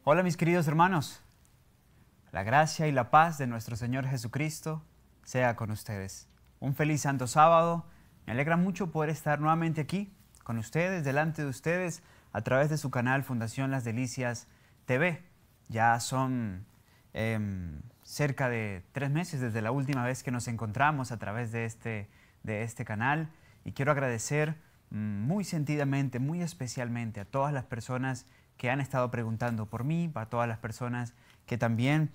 Hola mis queridos hermanos, la gracia y la paz de nuestro Señor Jesucristo sea con ustedes. Un feliz santo sábado, me alegra mucho poder estar nuevamente aquí con ustedes, delante de ustedes, a través de su canal Fundación Las Delicias TV. Ya son cerca de 3 meses desde la última vez que nos encontramos a través de este canal y quiero agradecer muy sentidamente, muy especialmente a todas las personas que han estado preguntando por mí, a todas las personas que también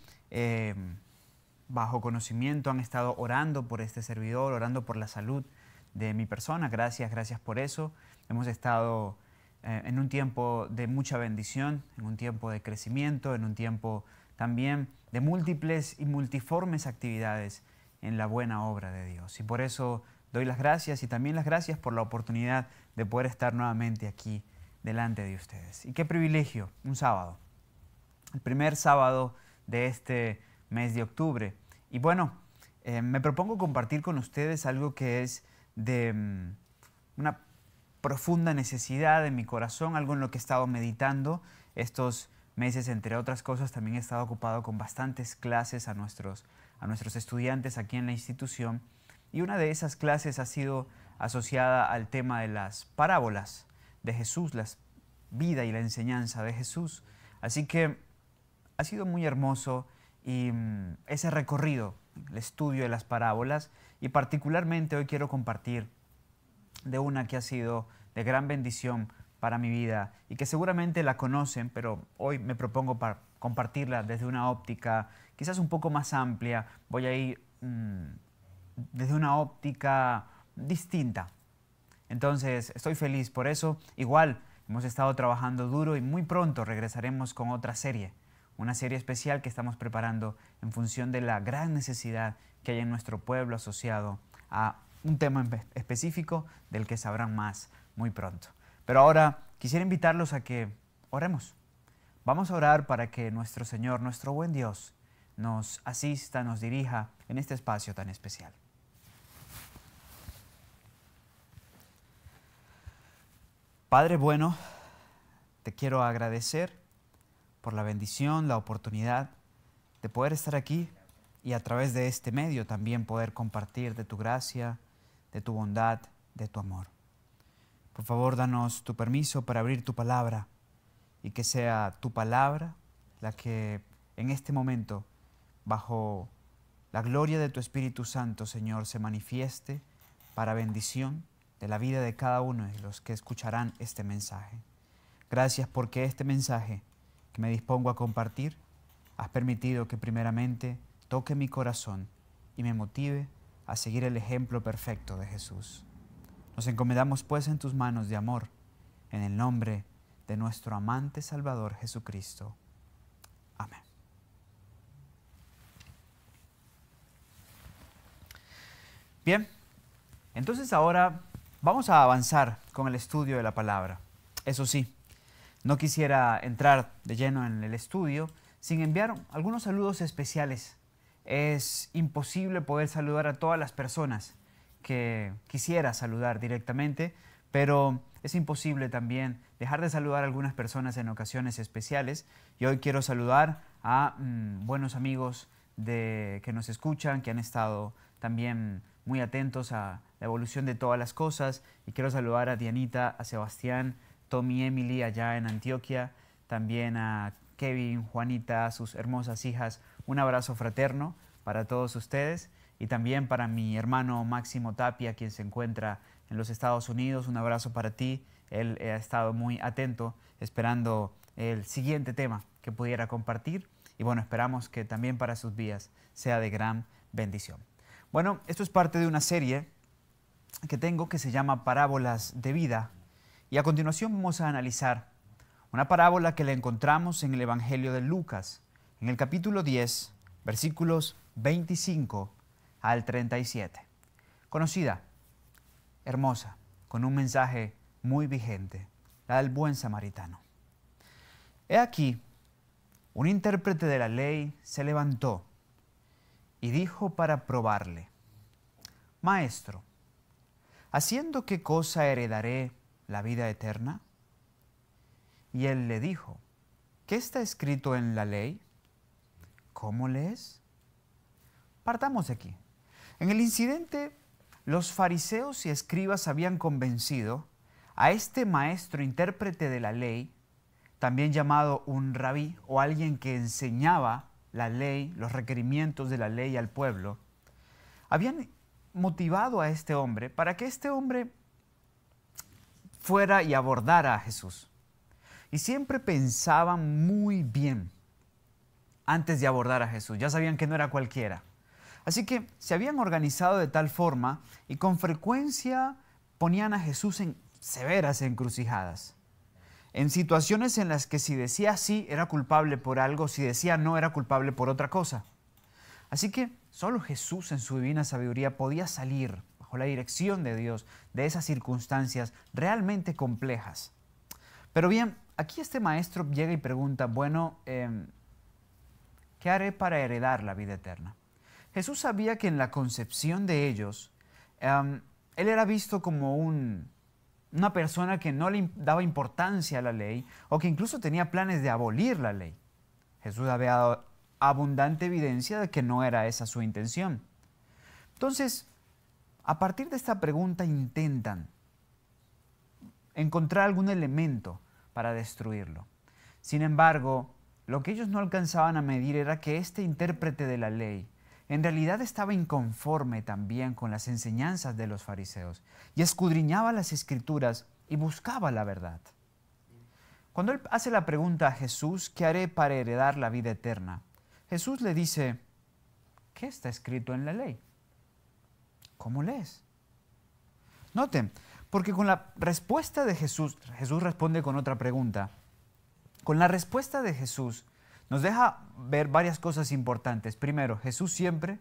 bajo conocimiento han estado orando por este servidor, orando por la salud de mi persona. Gracias por eso. Hemos estado en un tiempo de mucha bendición, en un tiempo de crecimiento, en un tiempo también de múltiples y multiformes actividades en la buena obra de Dios. Y por eso doy las gracias y también las gracias por la oportunidad de poder estar nuevamente aquí delante de ustedes. Y qué privilegio, un sábado, el primer sábado de este mes de octubre. Y bueno, me propongo compartir con ustedes algo que es de una profunda necesidad en mi corazón, algo en lo que he estado meditando estos meses, entre otras cosas. También he estado ocupado con bastantes clases a nuestros estudiantes aquí en la institución. Y una de esas clases ha sido asociada al tema de las parábolas de Jesús, la vida y la enseñanza de Jesús. Así que ha sido muy hermoso y ese recorrido, el estudio de las parábolas, y particularmente hoy quiero compartir de una que ha sido de gran bendición para mi vida y que seguramente la conocen, pero hoy me propongo para compartirla desde una óptica quizás un poco más amplia. Voy a ir desde una óptica distinta. Entonces estoy feliz por eso. Igual hemos estado trabajando duro y muy pronto regresaremos con otra serie, una serie especial que estamos preparando en función de la gran necesidad que hay en nuestro pueblo asociado a un tema específico del que sabrán más muy pronto. Pero ahora quisiera invitarlos a que oremos. Vamos a orar para que nuestro Señor, nuestro buen Dios, nos asista, nos dirija en este espacio tan especial. Padre bueno, te quiero agradecer por la bendición, la oportunidad de poder estar aquí y a través de este medio también poder compartir de tu gracia, de tu bondad, de tu amor. Por favor, danos tu permiso para abrir tu palabra y que sea tu palabra la que en este momento, bajo la gloria de tu Espíritu Santo, Señor, se manifieste para bendición de la vida de cada uno de los que escucharán este mensaje. Gracias porque este mensaje que me dispongo a compartir, has permitido que primeramente toque mi corazón y me motive a seguir el ejemplo perfecto de Jesús. Nos encomendamos pues en tus manos de amor, en el nombre de nuestro amante Salvador Jesucristo. Amén. Bien, entonces ahora vamos a avanzar con el estudio de la palabra. Eso sí, no quisiera entrar de lleno en el estudio sin enviar algunos saludos especiales. Es imposible poder saludar a todas las personas que quisiera saludar directamente, pero es imposible también dejar de saludar a algunas personas en ocasiones especiales. Y hoy quiero saludar a buenos amigos que nos escuchan, que han estado también muy atentos a la evolución de todas las cosas. Y quiero saludar a Dianita, a Sebastián, Tommy, Emily allá en Antioquia, también a Kevin, Juanita, a sus hermosas hijas. Un abrazo fraterno para todos ustedes y también para mi hermano Máximo Tapia, quien se encuentra en los Estados Unidos. Un abrazo para ti. Él ha estado muy atento, esperando el siguiente tema que pudiera compartir. Y bueno, esperamos que también para sus vidas sea de gran bendición. Bueno, esto es parte de una serie que tengo que se llama Parábolas de Vida. Y a continuación vamos a analizar una parábola que la encontramos en el Evangelio de Lucas, en el capítulo 10, versículos 25 al 37. Conocida, hermosa, con un mensaje muy vigente, la del buen samaritano. He aquí, un intérprete de la ley se levantó y dijo para probarle: Maestro, ¿haciendo qué cosa heredaré la vida eterna? Y él le dijo: ¿qué está escrito en la ley? ¿Cómo lees? Partamos de aquí. En el incidente, los fariseos y escribas habían convencido a este maestro intérprete de la ley, también llamado un rabí o alguien que enseñaba la ley, los requerimientos de la ley al pueblo. Habían motivado a este hombre para que este hombre fuera y abordara a Jesús. Y siempre pensaban muy bien antes de abordar a Jesús. Ya sabían que no era cualquiera. Así que se habían organizado de tal forma y con frecuencia ponían a Jesús en severas encrucijadas. En situaciones en las que si decía sí era culpable por algo, si decía no era culpable por otra cosa. Así que solo Jesús en su divina sabiduría podía salir bajo la dirección de Dios de esas circunstancias realmente complejas. Pero bien, aquí este maestro llega y pregunta, bueno, ¿qué haré para heredar la vida eterna? Jesús sabía que en la concepción de ellos, él era visto como una persona que no le daba importancia a la ley o que incluso tenía planes de abolir la ley. Jesús había dado abundante evidencia de que no era esa su intención. Entonces, a partir de esta pregunta intentan encontrar algún elemento para destruirlo. Sin embargo, lo que ellos no alcanzaban a medir era que este intérprete de la ley en realidad estaba inconforme también con las enseñanzas de los fariseos y escudriñaba las Escrituras y buscaba la verdad. Cuando él hace la pregunta a Jesús, ¿qué haré para heredar la vida eterna? Jesús le dice, ¿qué está escrito en la ley? ¿Cómo lees? Noten, porque con la respuesta de Jesús, Jesús responde con otra pregunta. Con la respuesta de Jesús nos deja ver varias cosas importantes. Primero, Jesús siempre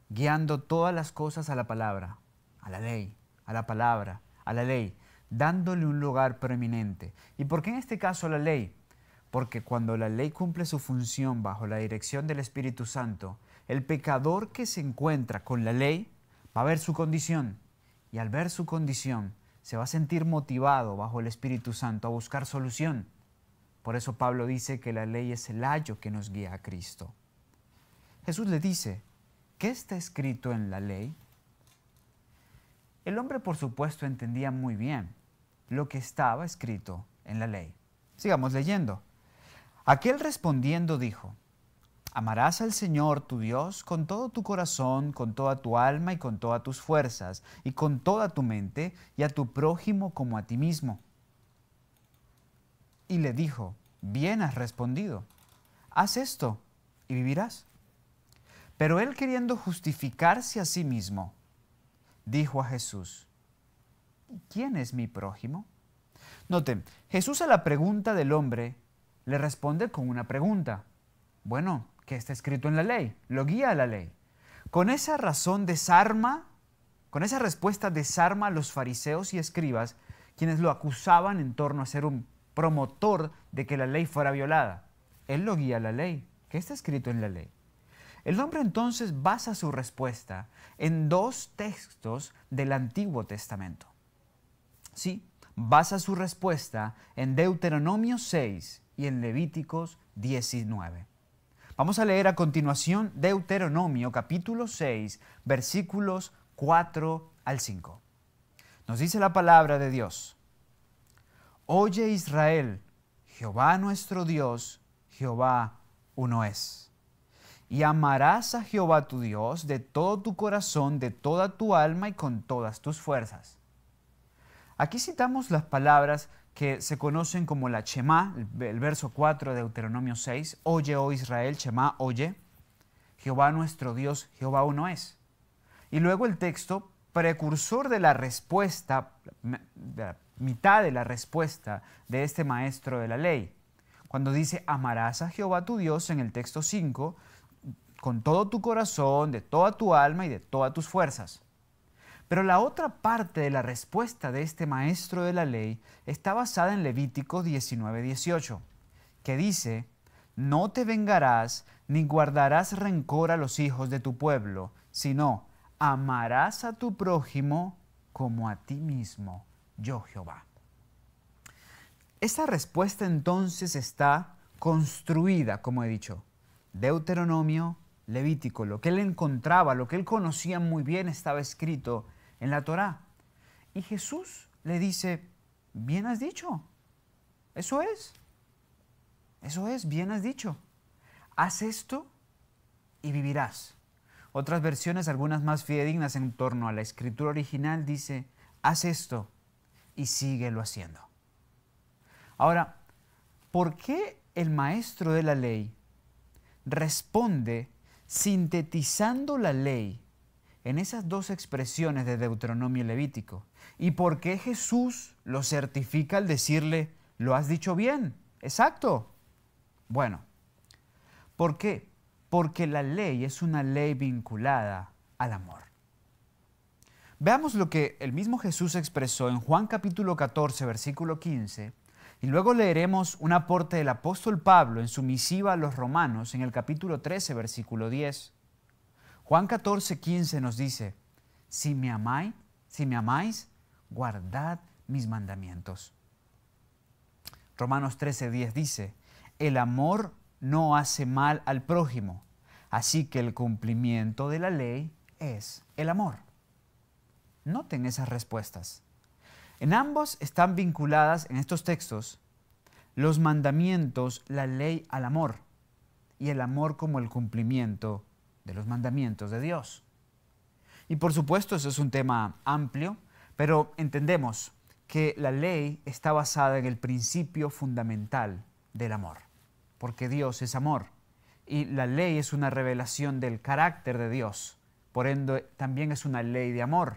guiando todas las cosas a la palabra, a la ley, a la palabra, a la ley, dándole un lugar preeminente. ¿Y por qué en este caso la ley? Porque cuando la ley cumple su función bajo la dirección del Espíritu Santo, el pecador que se encuentra con la ley va a ver su condición y al ver su condición se va a sentir motivado bajo el Espíritu Santo a buscar solución. Por eso Pablo dice que la ley es el ayo que nos guía a Cristo. Jesús le dice, ¿qué está escrito en la ley? El hombre, por supuesto, entendía muy bien lo que estaba escrito en la ley. Sigamos leyendo. Aquel respondiendo dijo, amarás al Señor tu Dios con todo tu corazón, con toda tu alma y con todas tus fuerzas, y con toda tu mente, y a tu prójimo como a ti mismo. Y le dijo, bien has respondido, haz esto y vivirás. Pero él, queriendo justificarse a sí mismo, dijo a Jesús, ¿quién es mi prójimo? Noten, Jesús a la pregunta del hombre le responde con una pregunta. Bueno, ¿qué está escrito en la ley? Lo guía a la ley. Con esa razón desarma, con esa respuesta desarma a los fariseos y escribas, quienes lo acusaban en torno a ser un promotor de que la ley fuera violada. Él lo guía a la ley. ¿Qué está escrito en la ley? El hombre entonces basa su respuesta en dos textos del Antiguo Testamento. Sí, basa su respuesta en Deuteronomio 6 y en Levíticos 19. Vamos a leer a continuación Deuteronomio capítulo 6, versículos 4 al 5. Nos dice la palabra de Dios. Oye Israel, Jehová nuestro Dios, Jehová uno es. Y amarás a Jehová tu Dios de todo tu corazón, de toda tu alma y con todas tus fuerzas. Aquí citamos las palabras que se conocen como la Shema, el verso 4 de Deuteronomio 6. Oye, oh Israel, Shema, oye. Jehová nuestro Dios, Jehová uno es. Y luego el texto precursor de la respuesta, de la mitad de la respuesta de este maestro de la ley. Cuando dice, amarás a Jehová tu Dios en el texto 5, con todo tu corazón, de toda tu alma y de todas tus fuerzas. Pero la otra parte de la respuesta de este maestro de la ley está basada en Levítico 19:18, que dice, no te vengarás ni guardarás rencor a los hijos de tu pueblo, sino amarás a tu prójimo como a ti mismo, yo Jehová. Esta respuesta entonces está construida, como he dicho. Deuteronomio, Levítico, lo que él encontraba, lo que él conocía muy bien estaba escrito en la Torá. Y Jesús le dice, bien has dicho, eso es, bien has dicho. Haz esto y vivirás. Otras versiones, algunas más fidedignas en torno a la escritura original, dice, haz esto y síguelo haciendo. Ahora, ¿por qué el maestro de la ley responde sintetizando la ley en esas dos expresiones de Deuteronomio y Levítico? ¿Y por qué Jesús lo certifica al decirle, lo has dicho bien, exacto? Bueno, ¿por qué? Porque la ley es una ley vinculada al amor. Veamos lo que el mismo Jesús expresó en Juan capítulo 14, versículo 15, y luego leeremos un aporte del apóstol Pablo en su misiva a los Romanos en el capítulo 13, versículo 10. Juan 14, 15 nos dice, si me amáis, guardad mis mandamientos. Romanos 13, 10 dice, el amor no hace mal al prójimo, así que el cumplimiento de la ley es el amor. Noten esas respuestas. En ambos están vinculadas en estos textos los mandamientos, la ley al amor y el amor como el cumplimiento de los mandamientos de Dios. Y por supuesto eso es un tema amplio, pero entendemos que la ley está basada en el principio fundamental del amor, porque Dios es amor y la ley es una revelación del carácter de Dios, por ende también es una ley de amor,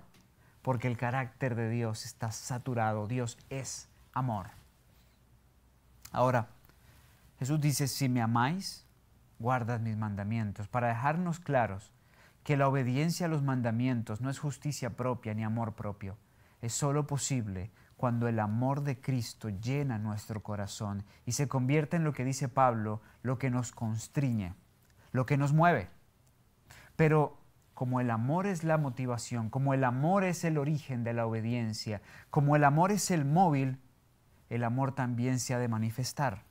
porque el carácter de Dios está saturado, Dios es amor. Ahora, Jesús dice, si me amáis, guardad mis mandamientos, para dejarnos claros que la obediencia a los mandamientos no es justicia propia ni amor propio, es solo posible cuando el amor de Cristo llena nuestro corazón y se convierte en lo que dice Pablo, lo que nos constriñe, lo que nos mueve. Pero como el amor es la motivación, como el amor es el origen de la obediencia, como el amor es el móvil, el amor también se ha de manifestar.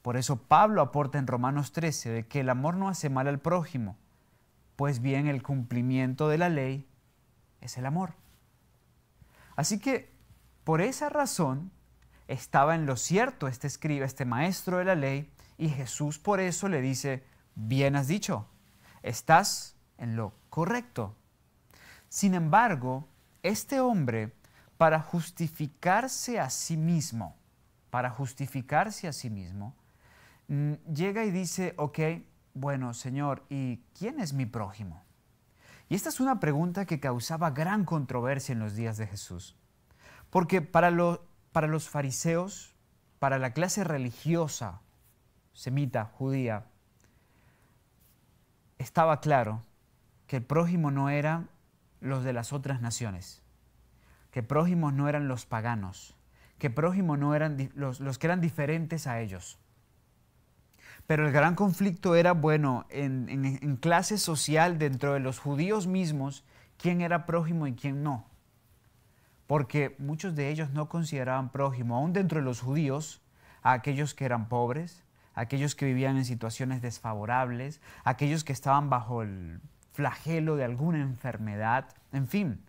Por eso Pablo aporta en Romanos 13 de que el amor no hace mal al prójimo, pues bien el cumplimiento de la ley es el amor. Así que por esa razón estaba en lo cierto este escriba, este maestro de la ley, y Jesús por eso le dice, bien has dicho, estás en lo correcto. Sin embargo, este hombre, para justificarse a sí mismo, llega y dice, ok, bueno, Señor, ¿y quién es mi prójimo? Y esta es una pregunta que causaba gran controversia en los días de Jesús. Porque para los fariseos, para la clase religiosa, semita, judía, estaba claro que el prójimo no eran los de las otras naciones, que prójimos no eran los paganos, que prójimos no eran los que eran diferentes a ellos. Pero el gran conflicto era, bueno, en clase social dentro de los judíos mismos, quién era prójimo y quién no. Porque muchos de ellos no consideraban prójimo, aún dentro de los judíos, a aquellos que eran pobres, a aquellos que vivían en situaciones desfavorables, a aquellos que estaban bajo el flagelo de alguna enfermedad, en fin.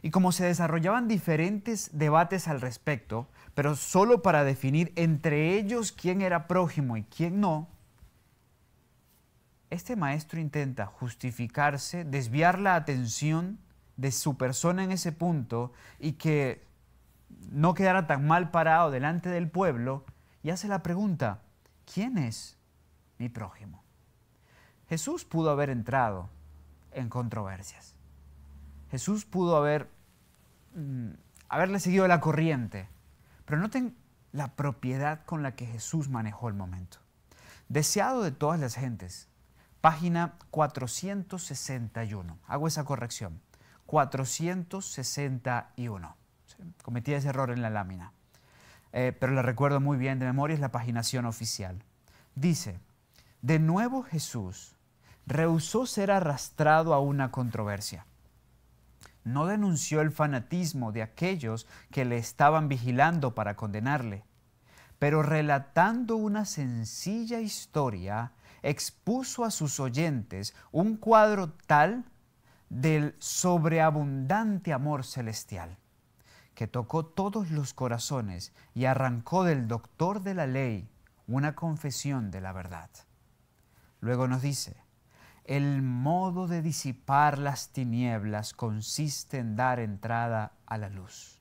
Y como se desarrollaban diferentes debates al respecto, pero solo para definir entre ellos quién era prójimo y quién no, este maestro intenta justificarse, desviar la atención de su persona en ese punto y que no quedara tan mal parado delante del pueblo, y hace la pregunta, ¿quién es mi prójimo? Jesús pudo haber entrado en controversias. Jesús pudo haberle seguido la corriente, pero noten la propiedad con la que Jesús manejó el momento. Deseado de todas las gentes, página 461. Hago esa corrección. 461. Cometí ese error en la lámina, pero la recuerdo muy bien de memoria, es la paginación oficial. Dice, de nuevo Jesús rehusó ser arrastrado a una controversia. No denunció el fanatismo de aquellos que le estaban vigilando para condenarle, pero relatando una sencilla historia, expuso a sus oyentes un cuadro tal del sobreabundante amor celestial, que tocó todos los corazones y arrancó del doctor de la ley una confesión de la verdad. Luego nos dice, el modo de disipar las tinieblas consiste en dar entrada a la luz.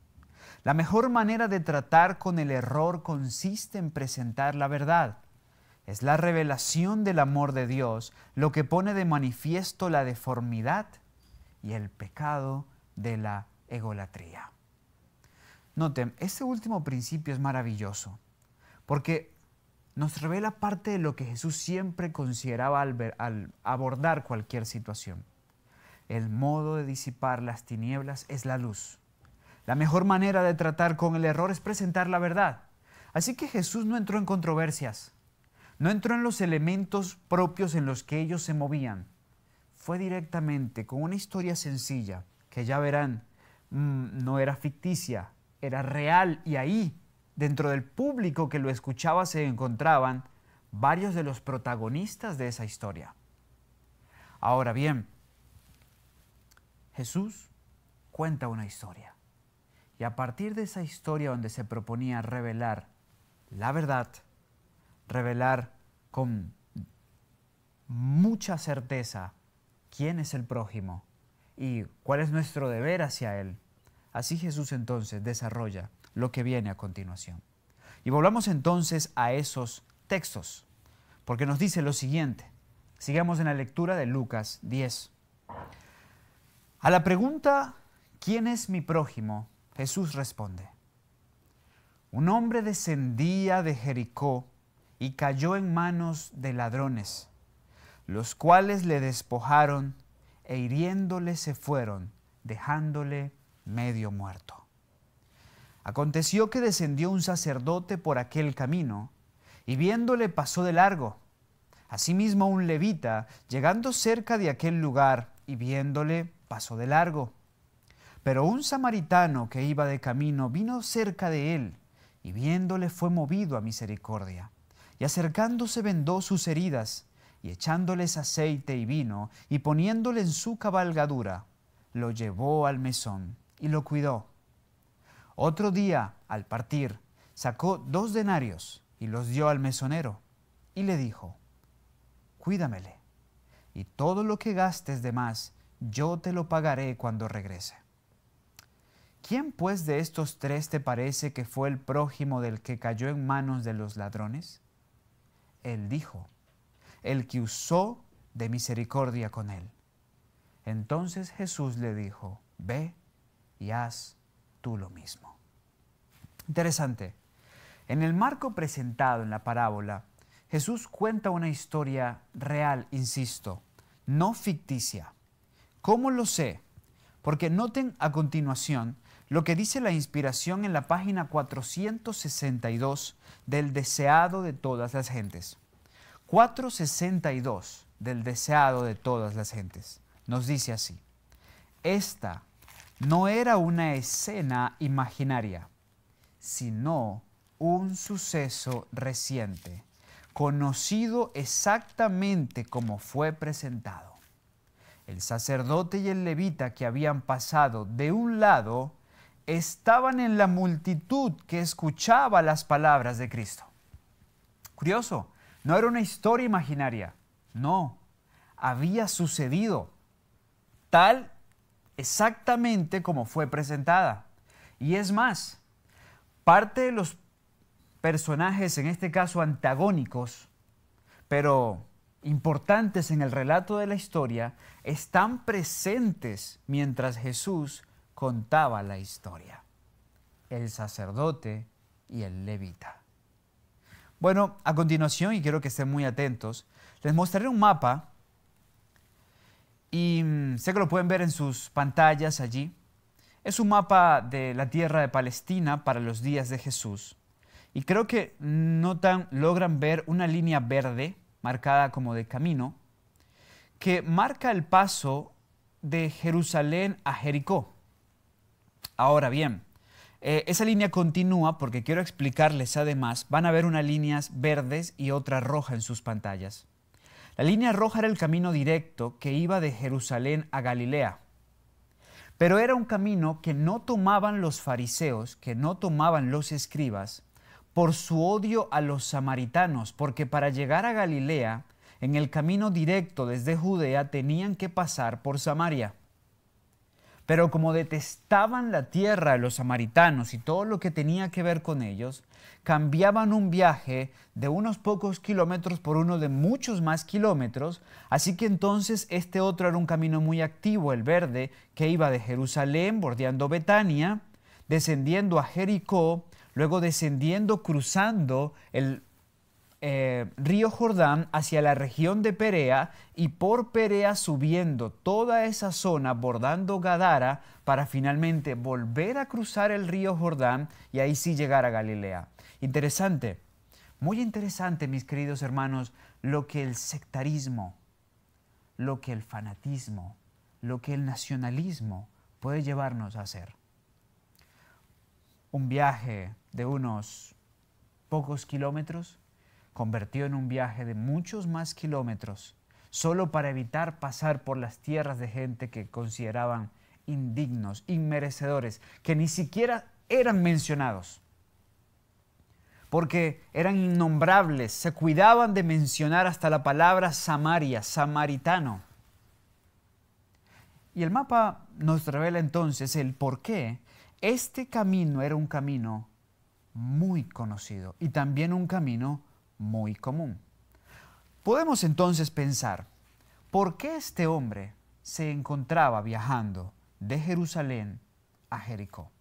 La mejor manera de tratar con el error consiste en presentar la verdad. Es la revelación del amor de Dios lo que pone de manifiesto la deformidad y el pecado de la egolatría. Noten, este último principio es maravilloso porque nos revela parte de lo que Jesús siempre consideraba al abordar cualquier situación. El modo de disipar las tinieblas es la luz. La mejor manera de tratar con el error es presentar la verdad. Así que Jesús no entró en controversias, no entró en los elementos propios en los que ellos se movían. Fue directamente con una historia sencilla, que ya verán, no era ficticia, era real, y ahí, dentro del público que lo escuchaba, se encontraban varios de los protagonistas de esa historia. Ahora bien, Jesús cuenta una historia. Y a partir de esa historia donde se proponía revelar la verdad, revelar con mucha certeza quién es el prójimo y cuál es nuestro deber hacia él, así Jesús entonces desarrolla lo que viene a continuación. Y volvamos entonces a esos textos, porque nos dice lo siguiente. Sigamos en la lectura de Lucas 10. A la pregunta, ¿quién es mi prójimo?, Jesús responde, un hombre descendía de Jericó y cayó en manos de ladrones, los cuales le despojaron e hiriéndole se fueron, dejándole medio muerto. Aconteció que descendió un sacerdote por aquel camino, y viéndole pasó de largo. Asimismo un levita, llegando cerca de aquel lugar, y viéndole pasó de largo. Pero un samaritano que iba de camino vino cerca de él, y viéndole fue movido a misericordia. Y acercándose vendó sus heridas, y echándoles aceite y vino, y poniéndole en su cabalgadura, lo llevó al mesón, y lo cuidó. Otro día, al partir, sacó 2 denarios, y los dio al mesonero, y le dijo, cuídamele, y todo lo que gastes de más, yo te lo pagaré cuando regrese. ¿Quién pues de estos 3 te parece que fue el prójimo del que cayó en manos de los ladrones? Él dijo, el que usó de misericordia con él. Entonces Jesús le dijo, ve y haz tú lo mismo. Interesante. En el marco presentado en la parábola, Jesús cuenta una historia real, insisto, no ficticia. ¿Cómo lo sé? Porque noten a continuación lo que dice la inspiración en la página 462 del Deseado de todas las gentes. 462 del Deseado de todas las gentes. Nos dice así, esta no era una escena imaginaria, sino un suceso reciente, conocido exactamente como fue presentado. El sacerdote y el levita que habían pasado de un lado estaban en la multitud que escuchaba las palabras de Cristo. Curioso, no era una historia imaginaria, no, había sucedido tal exactamente como fue presentada. Y es más, parte de los personajes, en este caso antagónicos, pero importantes en el relato de la historia, están presentes mientras Jesús contaba la historia. El sacerdote y el levita. Bueno, a continuación, y quiero que estén muy atentos, les mostraré un mapa y sé que lo pueden ver en sus pantallas allí. Es un mapa de la tierra de Palestina para los días de Jesús. Y creo que logran ver una línea verde marcada como de camino que marca el paso de Jerusalén a Jericó. Ahora bien, esa línea continúa porque quiero explicarles además, van a ver unas líneas verdes y otra roja en sus pantallas. La línea roja era el camino directo que iba de Jerusalén a Galilea. Pero era un camino que no tomaban los fariseos, que no tomaban los escribas, por su odio a los samaritanos, porque para llegar a Galilea, en el camino directo desde Judea, tenían que pasar por Samaria. Pero como detestaban la tierra de los samaritanos y todo lo que tenía que ver con ellos, cambiaban un viaje de unos pocos kilómetros por uno de muchos más kilómetros, así que entonces este otro era un camino muy activo, el verde, que iba de Jerusalén, bordeando Betania, descendiendo a Jericó, luego descendiendo, cruzando el río Jordán hacia la región de Perea y por Perea subiendo toda esa zona, bordando Gadara, para finalmente volver a cruzar el río Jordán y ahí sí llegar a Galilea. Interesante, muy interesante, mis queridos hermanos, lo que el sectarismo, lo que el fanatismo, lo que el nacionalismo puede llevarnos a hacer. Un viaje de unos pocos kilómetros convirtió en un viaje de muchos más kilómetros, solo para evitar pasar por las tierras de gente que consideraban indignos, inmerecedores, que ni siquiera eran mencionados, porque eran innombrables, se cuidaban de mencionar hasta la palabra Samaria, samaritano. Y el mapa nos revela entonces el por qué este camino era un camino muy conocido y también un camino muy común. Podemos entonces pensar, ¿por qué este hombre se encontraba viajando de Jerusalén a Jericó?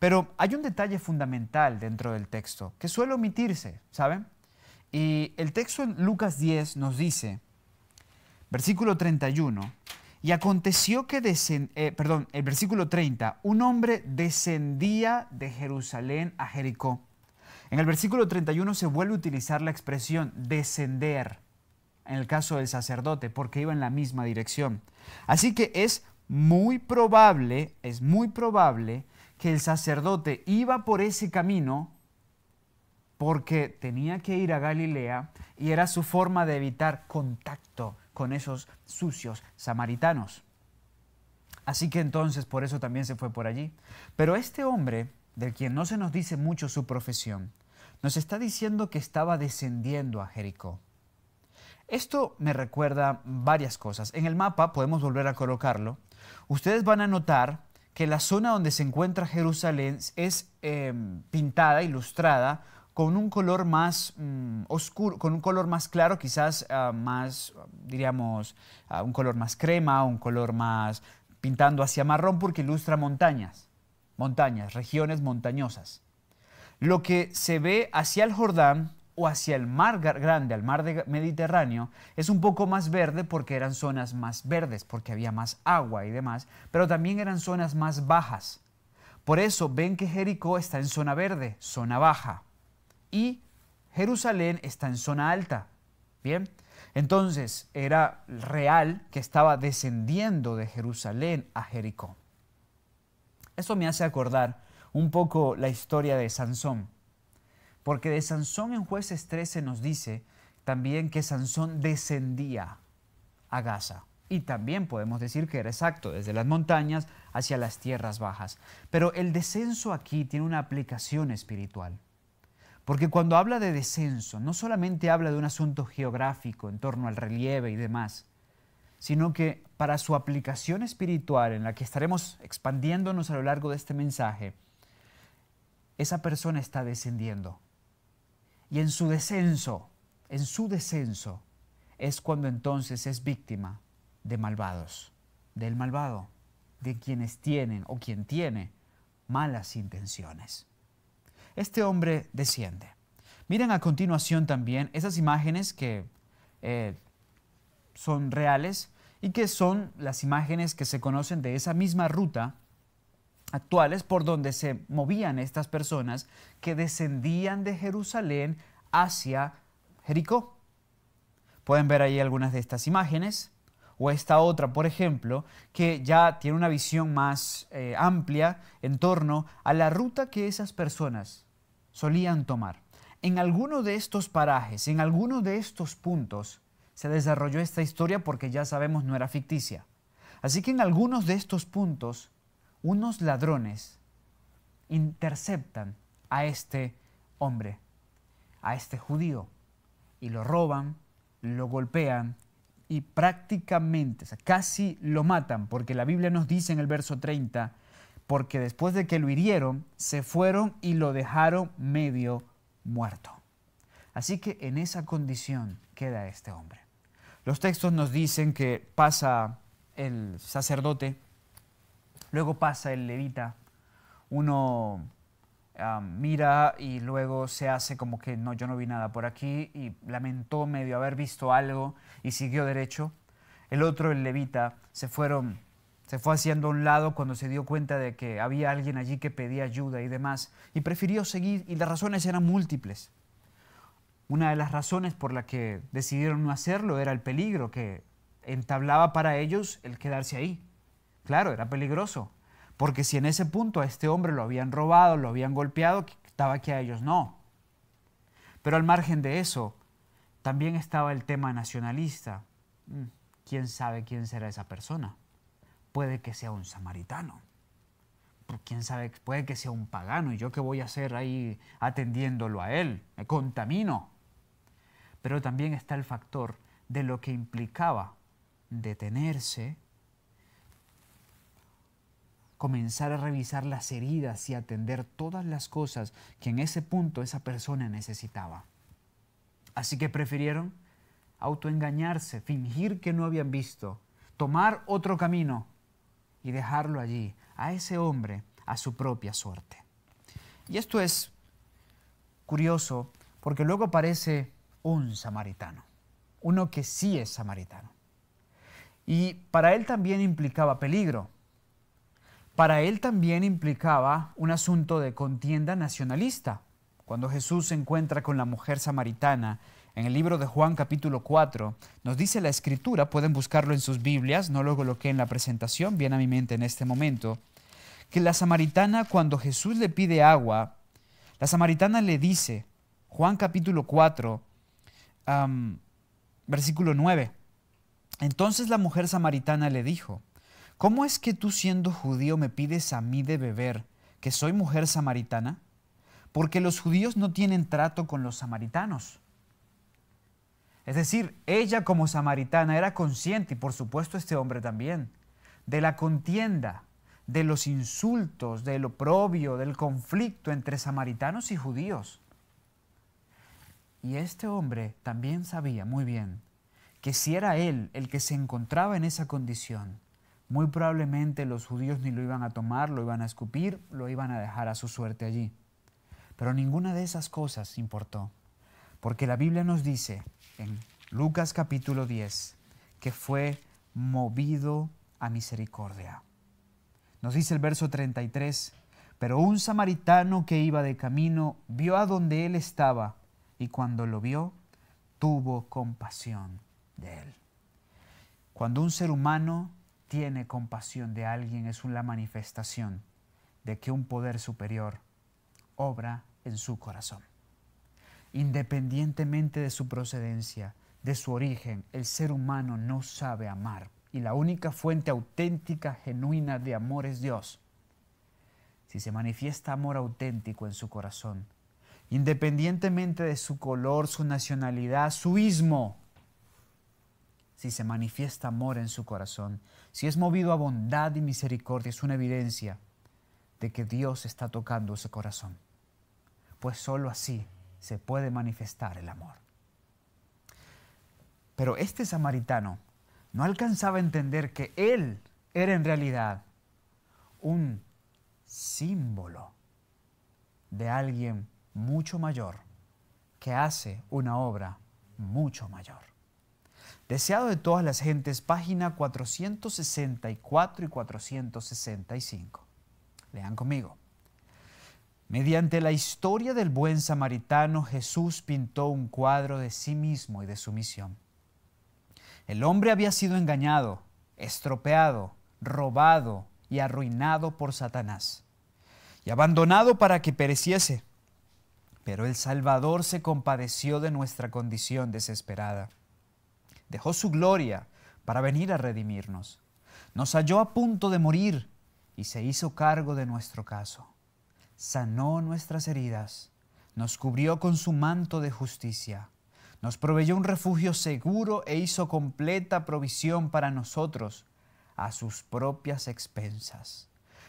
Pero hay un detalle fundamental dentro del texto que suele omitirse, ¿saben? Y el texto en Lucas 10 nos dice, versículo 31, y aconteció que, el versículo 30, un hombre descendía de Jerusalén a Jericó. En el versículo 31 se vuelve a utilizar la expresión descender, en el caso del sacerdote, porque iba en la misma dirección. Así que es muy probable que el sacerdote iba por ese camino porque tenía que ir a Galilea y era su forma de evitar contacto con esos sucios samaritanos. Así que entonces por eso también se fue por allí. Pero este hombre, del quien no se nos dice mucho su profesión, nos está diciendo que estaba descendiendo a Jericó. Esto me recuerda varias cosas. En el mapa, podemos volver a colocarlo, ustedes van a notar que la zona donde se encuentra Jerusalén es pintada, ilustrada, con un color más oscuro, con un color más claro, quizás más, diríamos, un color más crema, un color más pintando hacia marrón, porque ilustra montañas, regiones montañosas. Lo que se ve hacia el Jordán o hacia el mar grande, al mar Mediterráneo, es un poco más verde porque eran zonas más verdes, porque había más agua y demás, pero también eran zonas más bajas. Por eso ven que Jericó está en zona verde, zona baja, y Jerusalén está en zona alta. Bien, entonces era real que estaba descendiendo de Jerusalén a Jericó. Eso me hace acordar un poco la historia de Sansón, porque de Sansón en Jueces 13 nos dice también que Sansón descendía a Gaza. Y también podemos decir que era exacto, desde las montañas hacia las tierras bajas. Pero el descenso aquí tiene una aplicación espiritual. Porque cuando habla de descenso, no solamente habla de un asunto geográfico en torno al relieve y demás, sino que para su aplicación espiritual, en la que estaremos expandiéndonos a lo largo de este mensaje, esa persona está descendiendo. Y en su descenso es cuando entonces es víctima de malvados, del malvado, de quienes tienen o quien tiene malas intenciones. Este hombre desciende. Miren a continuación también esas imágenes que son reales y que son las imágenes que se conocen de esa misma ruta actuales por donde se movían estas personas que descendían de Jerusalén hacia Jericó. Pueden ver ahí algunas de estas imágenes. o esta otra, por ejemplo, que ya tiene una visión más amplia en torno a la ruta que esas personas solían tomar. En alguno de estos parajes, en alguno de estos puntos, se desarrolló esta historia porque ya sabemos no era ficticia. Así que en algunos de estos puntos, unos ladrones interceptan a este hombre, a este judío, y lo roban, lo golpean y prácticamente, o sea, casi lo matan, porque la Biblia nos dice en el verso 30, porque después de que lo hirieron, se fueron y lo dejaron medio muerto. Así que en esa condición queda este hombre. Los textos nos dicen que pasa el sacerdote, luego pasa el levita, uno mira y luego se hace como que no, yo no vi nada por aquí, y lamentó medio haber visto algo y siguió derecho. El otro, el levita, se fue haciendo a un lado cuando se dio cuenta de que había alguien allí que pedía ayuda y demás, y prefirió seguir, y las razones eran múltiples. Una de las razones por la que decidieron no hacerlo era el peligro que entablaba para ellos el quedarse ahí. Claro, era peligroso, porque si en ese punto a este hombre lo habían robado, lo habían golpeado, estaba que a ellos no. Pero al margen de eso, también estaba el tema nacionalista. ¿Quién sabe quién será esa persona? Puede que sea un samaritano. ¿Quién sabe? Puede que sea un pagano. ¿Y yo qué voy a hacer ahí atendiéndolo a él? Me contamino. Pero también está el factor de lo que implicaba detenerse, comenzar a revisar las heridas y atender todas las cosas que en ese punto esa persona necesitaba. Así que prefirieron autoengañarse, fingir que no habían visto, tomar otro camino y dejarlo allí, a ese hombre, a su propia suerte. Y esto es curioso porque luego aparece un samaritano, uno que sí es samaritano. Y para él también implicaba peligro. Para él también implicaba un asunto de contienda nacionalista. Cuando Jesús se encuentra con la mujer samaritana, en el libro de Juan capítulo 4, nos dice la Escritura, pueden buscarlo en sus Biblias, no lo coloqué en la presentación, viene a mi mente en este momento, que la samaritana, cuando Jesús le pide agua, la samaritana le dice, Juan capítulo 4, versículo 9, entonces la mujer samaritana le dijo, ¿cómo es que tú siendo judío me pides a mí de beber, que soy mujer samaritana? Porque los judíos no tienen trato con los samaritanos. Es decir, ella como samaritana era consciente, y por supuesto este hombre también, de la contienda, de los insultos, del oprobio, del conflicto entre samaritanos y judíos. Y este hombre también sabía muy bien que si era él el que se encontraba en esa condición, muy probablemente los judíos ni lo iban a tomar, lo iban a escupir, lo iban a dejar a su suerte allí. Pero ninguna de esas cosas importó, porque la Biblia nos dice en Lucas capítulo 10 que fue movido a misericordia. Nos dice el verso 33, pero un samaritano que iba de camino vio a donde él estaba y cuando lo vio, tuvo compasión de él. Cuando un ser humano tiene compasión de alguien, es una manifestación de que un poder superior obra en su corazón. Independientemente de su procedencia, de su origen, el ser humano no sabe amar. Y la única fuente auténtica, genuina de amor es Dios. Si se manifiesta amor auténtico en su corazón, independientemente de su color, su nacionalidad, su ismo, si se manifiesta amor en su corazón, si es movido a bondad y misericordia, es una evidencia de que Dios está tocando ese corazón. Pues sólo así se puede manifestar el amor. Pero este samaritano no alcanzaba a entender que él era en realidad un símbolo de alguien mucho mayor que hace una obra mucho mayor. Deseado de todas las gentes, página 464 y 465. Lean conmigo. Mediante la historia del buen samaritano, Jesús pintó un cuadro de sí mismo y de su misión. El hombre había sido engañado, estropeado, robado y arruinado por Satanás, y abandonado para que pereciese. Pero el Salvador se compadeció de nuestra condición desesperada. Dejó su gloria para venir a redimirnos. Nos halló a punto de morir y se hizo cargo de nuestro caso. Sanó nuestras heridas, nos cubrió con su manto de justicia, nos proveyó un refugio seguro e hizo completa provisión para nosotros a sus propias expensas.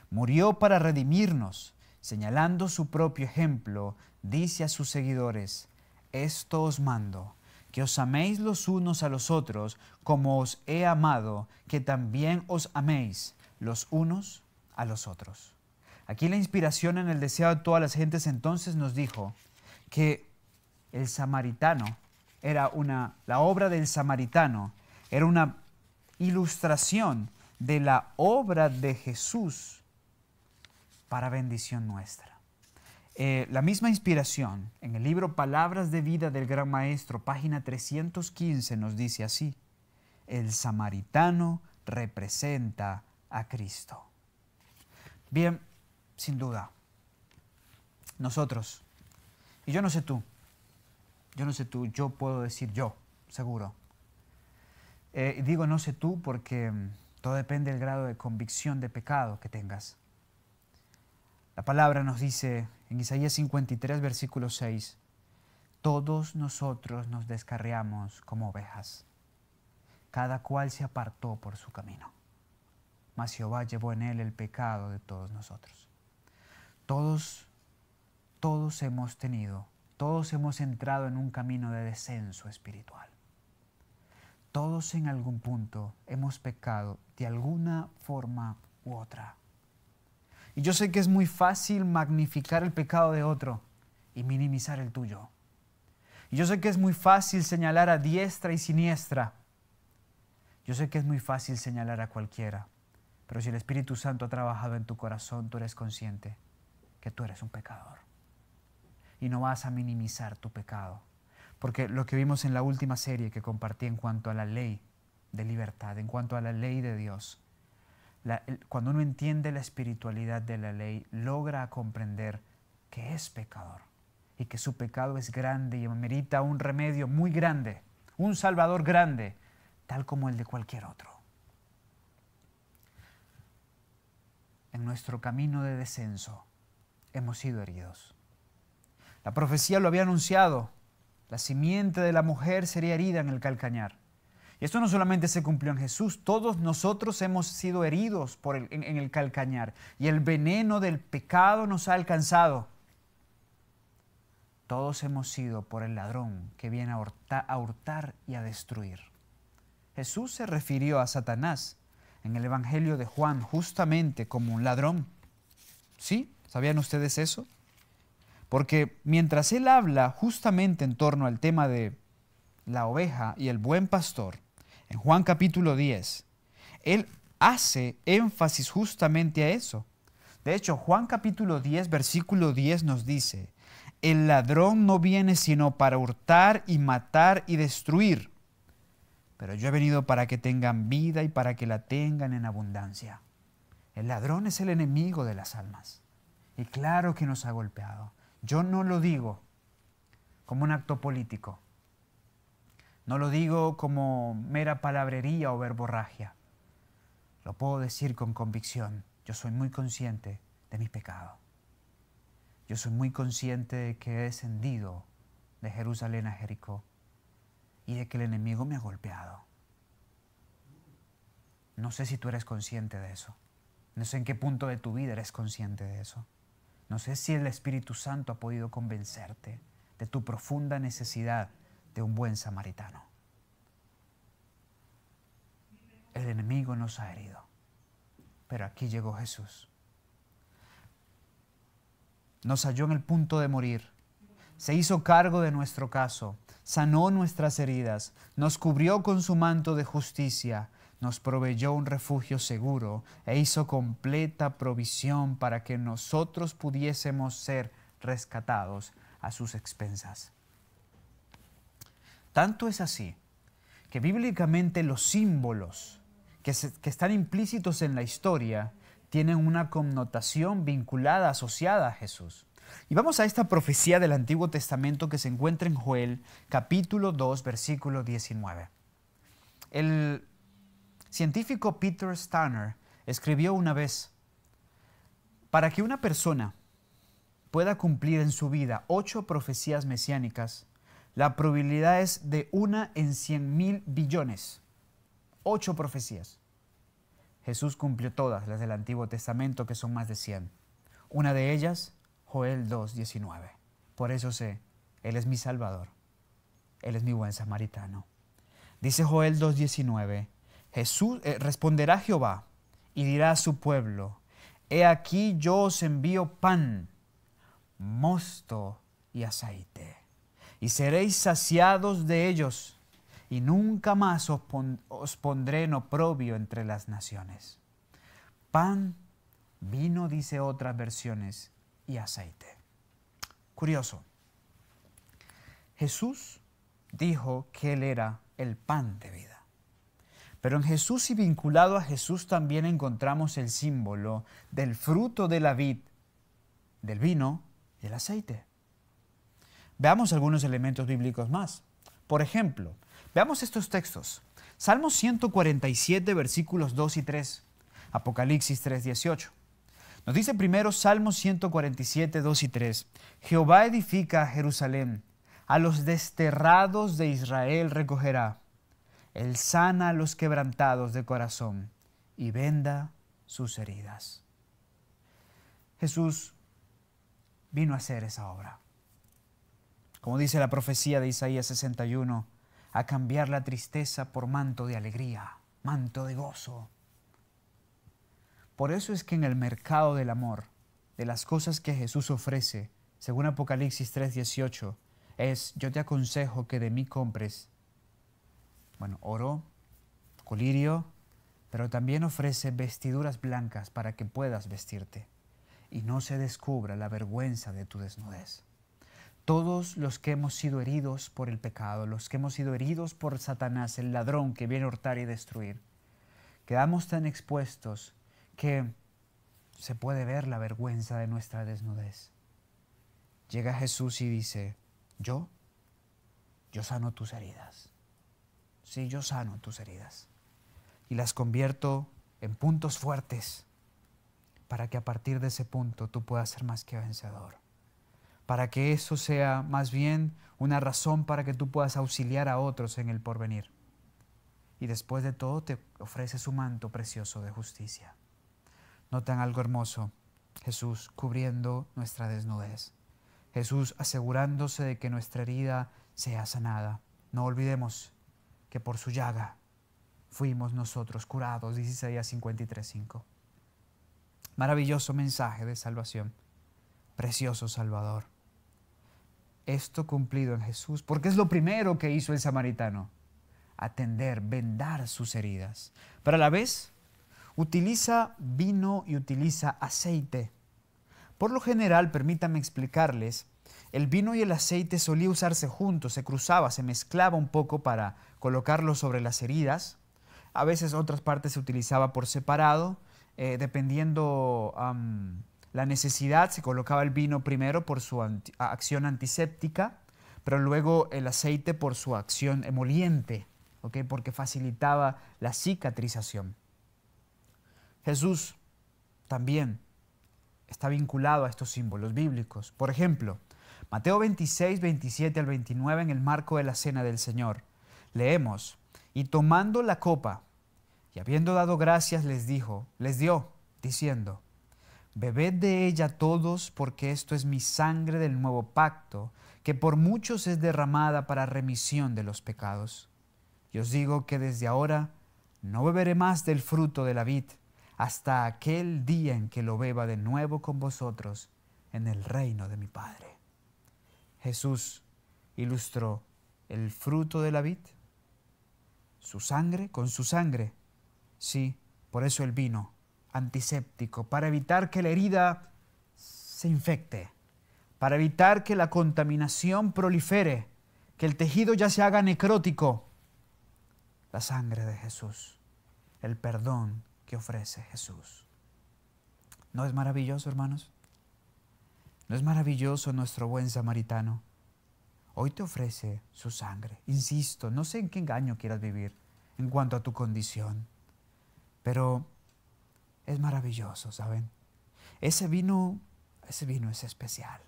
Murió para redimirnos, señalando su propio ejemplo, dice a sus seguidores: esto os mando, que os améis los unos a los otros, como os he amado, que también os améis los unos a los otros. Aquí la inspiración en el deseo de todas las gentes entonces nos dijo que el samaritano la obra del samaritano era una ilustración de la obra de Jesús para bendición nuestra. La misma inspiración en el libro Palabras de Vida del Gran Maestro, página 315, nos dice así: el samaritano representa a Cristo. Bien, sin duda, nosotros, y yo no sé tú, yo puedo decir yo, seguro. Digo no sé tú porque todo depende del grado de convicción de pecado que tengas. La palabra nos dice en Isaías 53, versículo 6, todos nosotros nos descarriamos como ovejas, cada cual se apartó por su camino, mas Jehová llevó en él el pecado de todos nosotros. Todos hemos entrado en un camino de descenso espiritual. Todos en algún punto hemos pecado de alguna forma u otra. Y yo sé que es muy fácil magnificar el pecado de otro y minimizar el tuyo. Y yo sé que es muy fácil señalar a diestra y siniestra. Yo sé que es muy fácil señalar a cualquiera. Pero si el Espíritu Santo ha trabajado en tu corazón, tú eres consciente que tú eres un pecador. Y no vas a minimizar tu pecado. Porque lo que vimos en la última serie que compartí en cuanto a la ley de libertad, en cuanto a la ley de Dios, cuando uno entiende la espiritualidad de la ley, logra comprender que es pecador y que su pecado es grande y merita un remedio muy grande, un Salvador grande, tal como el de cualquier otro. En nuestro camino de descenso hemos sido heridos. La profecía lo había anunciado. La simiente de la mujer sería herida en el calcañar. Y esto no solamente se cumplió en Jesús, todos nosotros hemos sido heridos en el calcañar. Y el veneno del pecado nos ha alcanzado. Todos hemos sido por el ladrón que viene a hurtar y a destruir. Jesús se refirió a Satanás en el Evangelio de Juan justamente como un ladrón. ¿Sí? ¿Sabían ustedes eso? Porque mientras él habla justamente en torno al tema de la oveja y el buen pastor, en Juan capítulo 10, él hace énfasis justamente a eso. De hecho, Juan capítulo 10, versículo 10 nos dice: el ladrón no viene sino para hurtar y matar y destruir, pero yo he venido para que tengan vida y para que la tengan en abundancia. El ladrón es el enemigo de las almas. Y claro que nos ha golpeado. Yo no lo digo como un acto político. No lo digo como mera palabrería o verborragia. Lo puedo decir con convicción. Yo soy muy consciente de mi pecado. Yo soy muy consciente de que he descendido de Jerusalén a Jericó y de que el enemigo me ha golpeado. No sé si tú eres consciente de eso. No sé en qué punto de tu vida eres consciente de eso. No sé si el Espíritu Santo ha podido convencerte de tu profunda necesidad de un buen samaritano. El enemigo nos ha herido, pero aquí llegó Jesús. Nos halló en el punto de morir. Se hizo cargo de nuestro caso, sanó nuestras heridas, nos cubrió con su manto de justicia, nos proveyó un refugio seguro e hizo completa provisión para que nosotros pudiésemos ser rescatados a sus expensas. Tanto es así que bíblicamente los símbolos que están implícitos en la historia tienen una connotación vinculada, asociada a Jesús. Y vamos a esta profecía del Antiguo Testamento que se encuentra en Joel, capítulo 2, versículo 19. El científico Peter Stanner escribió una vez: para que una persona pueda cumplir en su vida 8 profecías mesiánicas, la probabilidad es de 1 en 100.000 billones. 8 profecías. Jesús cumplió todas las del Antiguo Testamento, que son más de 100. Una de ellas, Joel 2:19. Por eso sé, Él es mi Salvador. Él es mi buen samaritano. Dice Joel 2:19, Jesús responderá Jehová y dirá a su pueblo: he aquí yo os envío pan, mosto y aceite, y seréis saciados de ellos, y nunca más os pondré en oprobio entre las naciones. Pan, vino, dice otras versiones, y aceite. Curioso. Jesús dijo que Él era el pan de vida. Pero en Jesús y vinculado a Jesús también encontramos el símbolo del fruto de la vid, del vino y del aceite. Veamos algunos elementos bíblicos más. Por ejemplo, veamos estos textos. Salmo 147, versículos 2 y 3. Apocalipsis 3:18. Nos dice primero Salmo 147, 2 y 3. Jehová edifica a Jerusalén, a los desterrados de Israel recogerá. Él sana a los quebrantados de corazón y venda sus heridas. Jesús vino a hacer esa obra. Como dice la profecía de Isaías 61, a cambiar la tristeza por manto de alegría, manto de gozo. Por eso es que en el mercado del amor, de las cosas que Jesús ofrece, según Apocalipsis 3:18, yo te aconsejo que de mí compres, oro, colirio, pero también ofrece vestiduras blancas para que puedas vestirte y no se descubra la vergüenza de tu desnudez. Todos los que hemos sido heridos por el pecado, los que hemos sido heridos por Satanás, el ladrón que viene a hurtar y destruir, quedamos tan expuestos que se puede ver la vergüenza de nuestra desnudez. Llega Jesús y dice: yo sano tus heridas. Sí, yo sano tus heridas. Y las convierto en puntos fuertes para que a partir de ese punto tú puedas ser más que vencedor. Para que eso sea más bien una razón para que tú puedas auxiliar a otros en el porvenir. Y después de todo te ofrece su manto precioso de justicia. ¿Notan algo hermoso? Jesús cubriendo nuestra desnudez. Jesús asegurándose de que nuestra herida sea sanada. No olvidemos que por su llaga fuimos nosotros curados, dice Isaías 53:5. Maravilloso mensaje de salvación. Precioso Salvador. Esto cumplido en Jesús, porque es lo primero que hizo el samaritano: atender, vendar sus heridas. Pero a la vez utiliza vino y utiliza aceite. Por lo general, permítanme explicarles, el vino y el aceite solía usarse juntos, se cruzaba, se mezclaba un poco para colocarlo sobre las heridas. A veces otras partes se utilizaba por separado, dependiendo la necesidad. Se colocaba el vino primero por su acción antiséptica, pero luego el aceite por su acción emoliente, ¿okay? Porque facilitaba la cicatrización. Jesús también está vinculado a estos símbolos bíblicos. Por ejemplo, Mateo 26, 27 al 29, en el marco de la Cena del Señor, leemos: y tomando la copa, y habiendo dado gracias, les dio, diciendo: bebed de ella todos, porque esto es mi sangre del nuevo pacto, que por muchos es derramada para remisión de los pecados. Y os digo que desde ahora no beberé más del fruto de la vid, hasta aquel día en que lo beba de nuevo con vosotros en el reino de mi Padre. Jesús ilustró el fruto de la vid, su sangre, con su sangre. Sí, por eso el vino antiséptico, para evitar que la herida se infecte, para evitar que la contaminación prolifere, que el tejido ya se haga necrótico. la sangre de Jesús, el perdón que ofrece Jesús. ¿No es maravilloso, hermanos? ¿No es maravilloso nuestro buen samaritano? Hoy te ofrece su sangre. Insisto, no sé en qué engaño quieras vivir en cuanto a tu condición, pero es maravilloso, ¿saben? Ese vino es especial.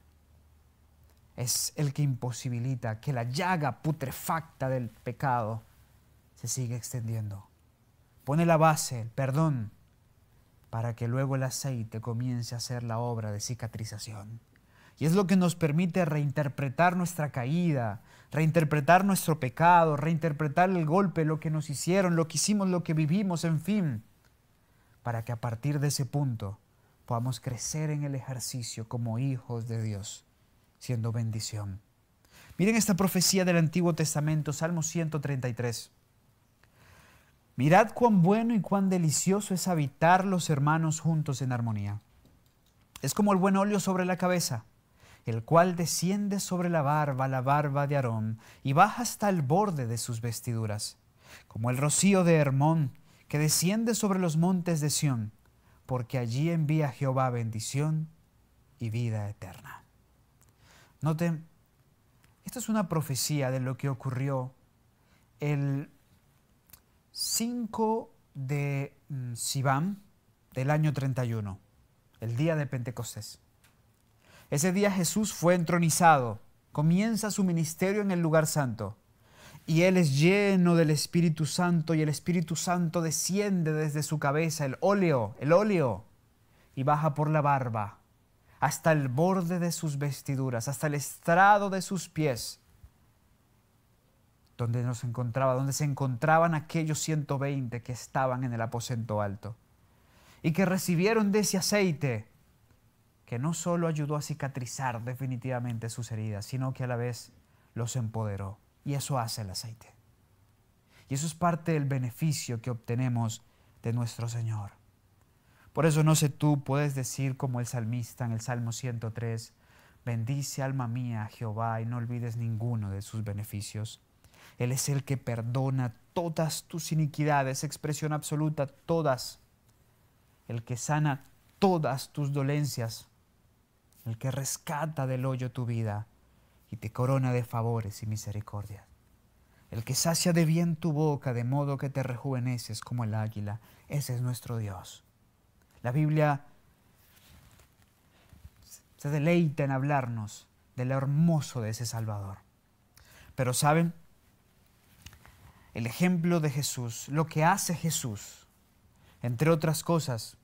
Es el que imposibilita que la llaga putrefacta del pecado se siga extendiendo. Pone la base, el perdón, para que luego el aceite comience a hacer la obra de cicatrización. Y es lo que nos permite reinterpretar nuestra caída, reinterpretar nuestro pecado, reinterpretar el golpe, lo que nos hicieron, lo que hicimos, lo que vivimos, en fin, para que a partir de ese punto podamos crecer en el ejercicio como hijos de Dios, siendo bendición. Miren esta profecía del Antiguo Testamento, Salmo 133. Mirad cuán bueno y cuán delicioso es habitar los hermanos juntos en armonía. Es como el buen óleo sobre la cabeza, el cual desciende sobre la barba de Aarón, y baja hasta el borde de sus vestiduras, como el rocío de Hermón, que desciende sobre los montes de Sión, porque allí envía Jehová bendición y vida eterna. Noten, esto es una profecía de lo que ocurrió el 5 de Sivan del año 31, el día de Pentecostés. Ese día Jesús fue entronizado, comienza su ministerio en el lugar santo, y Él es lleno del Espíritu Santo, y el Espíritu Santo desciende desde su cabeza, el óleo, y baja por la barba, hasta el borde de sus vestiduras, hasta el estrado de sus pies, donde se encontraban aquellos 120 que estaban en el aposento alto, y que recibieron de ese aceite, que no solo ayudó a cicatrizar definitivamente sus heridas, sino que a la vez los empoderó. Y eso hace el aceite. Y eso es parte del beneficio que obtenemos de nuestro Señor. Por eso no sé tú, puedes decir como el salmista en el Salmo 103, bendice alma mía a Jehová y no olvides ninguno de sus beneficios. Él es el que perdona todas tus iniquidades, expresión absoluta, todas. El que sana todas tus dolencias. El que rescata del hoyo tu vida y te corona de favores y misericordia. El que sacia de bien tu boca de modo que te rejuveneces como el águila. Ese es nuestro Dios. La Biblia se deleita en hablarnos de lo hermoso de ese Salvador. Pero ¿saben? El ejemplo de Jesús, lo que hace Jesús, entre otras cosas,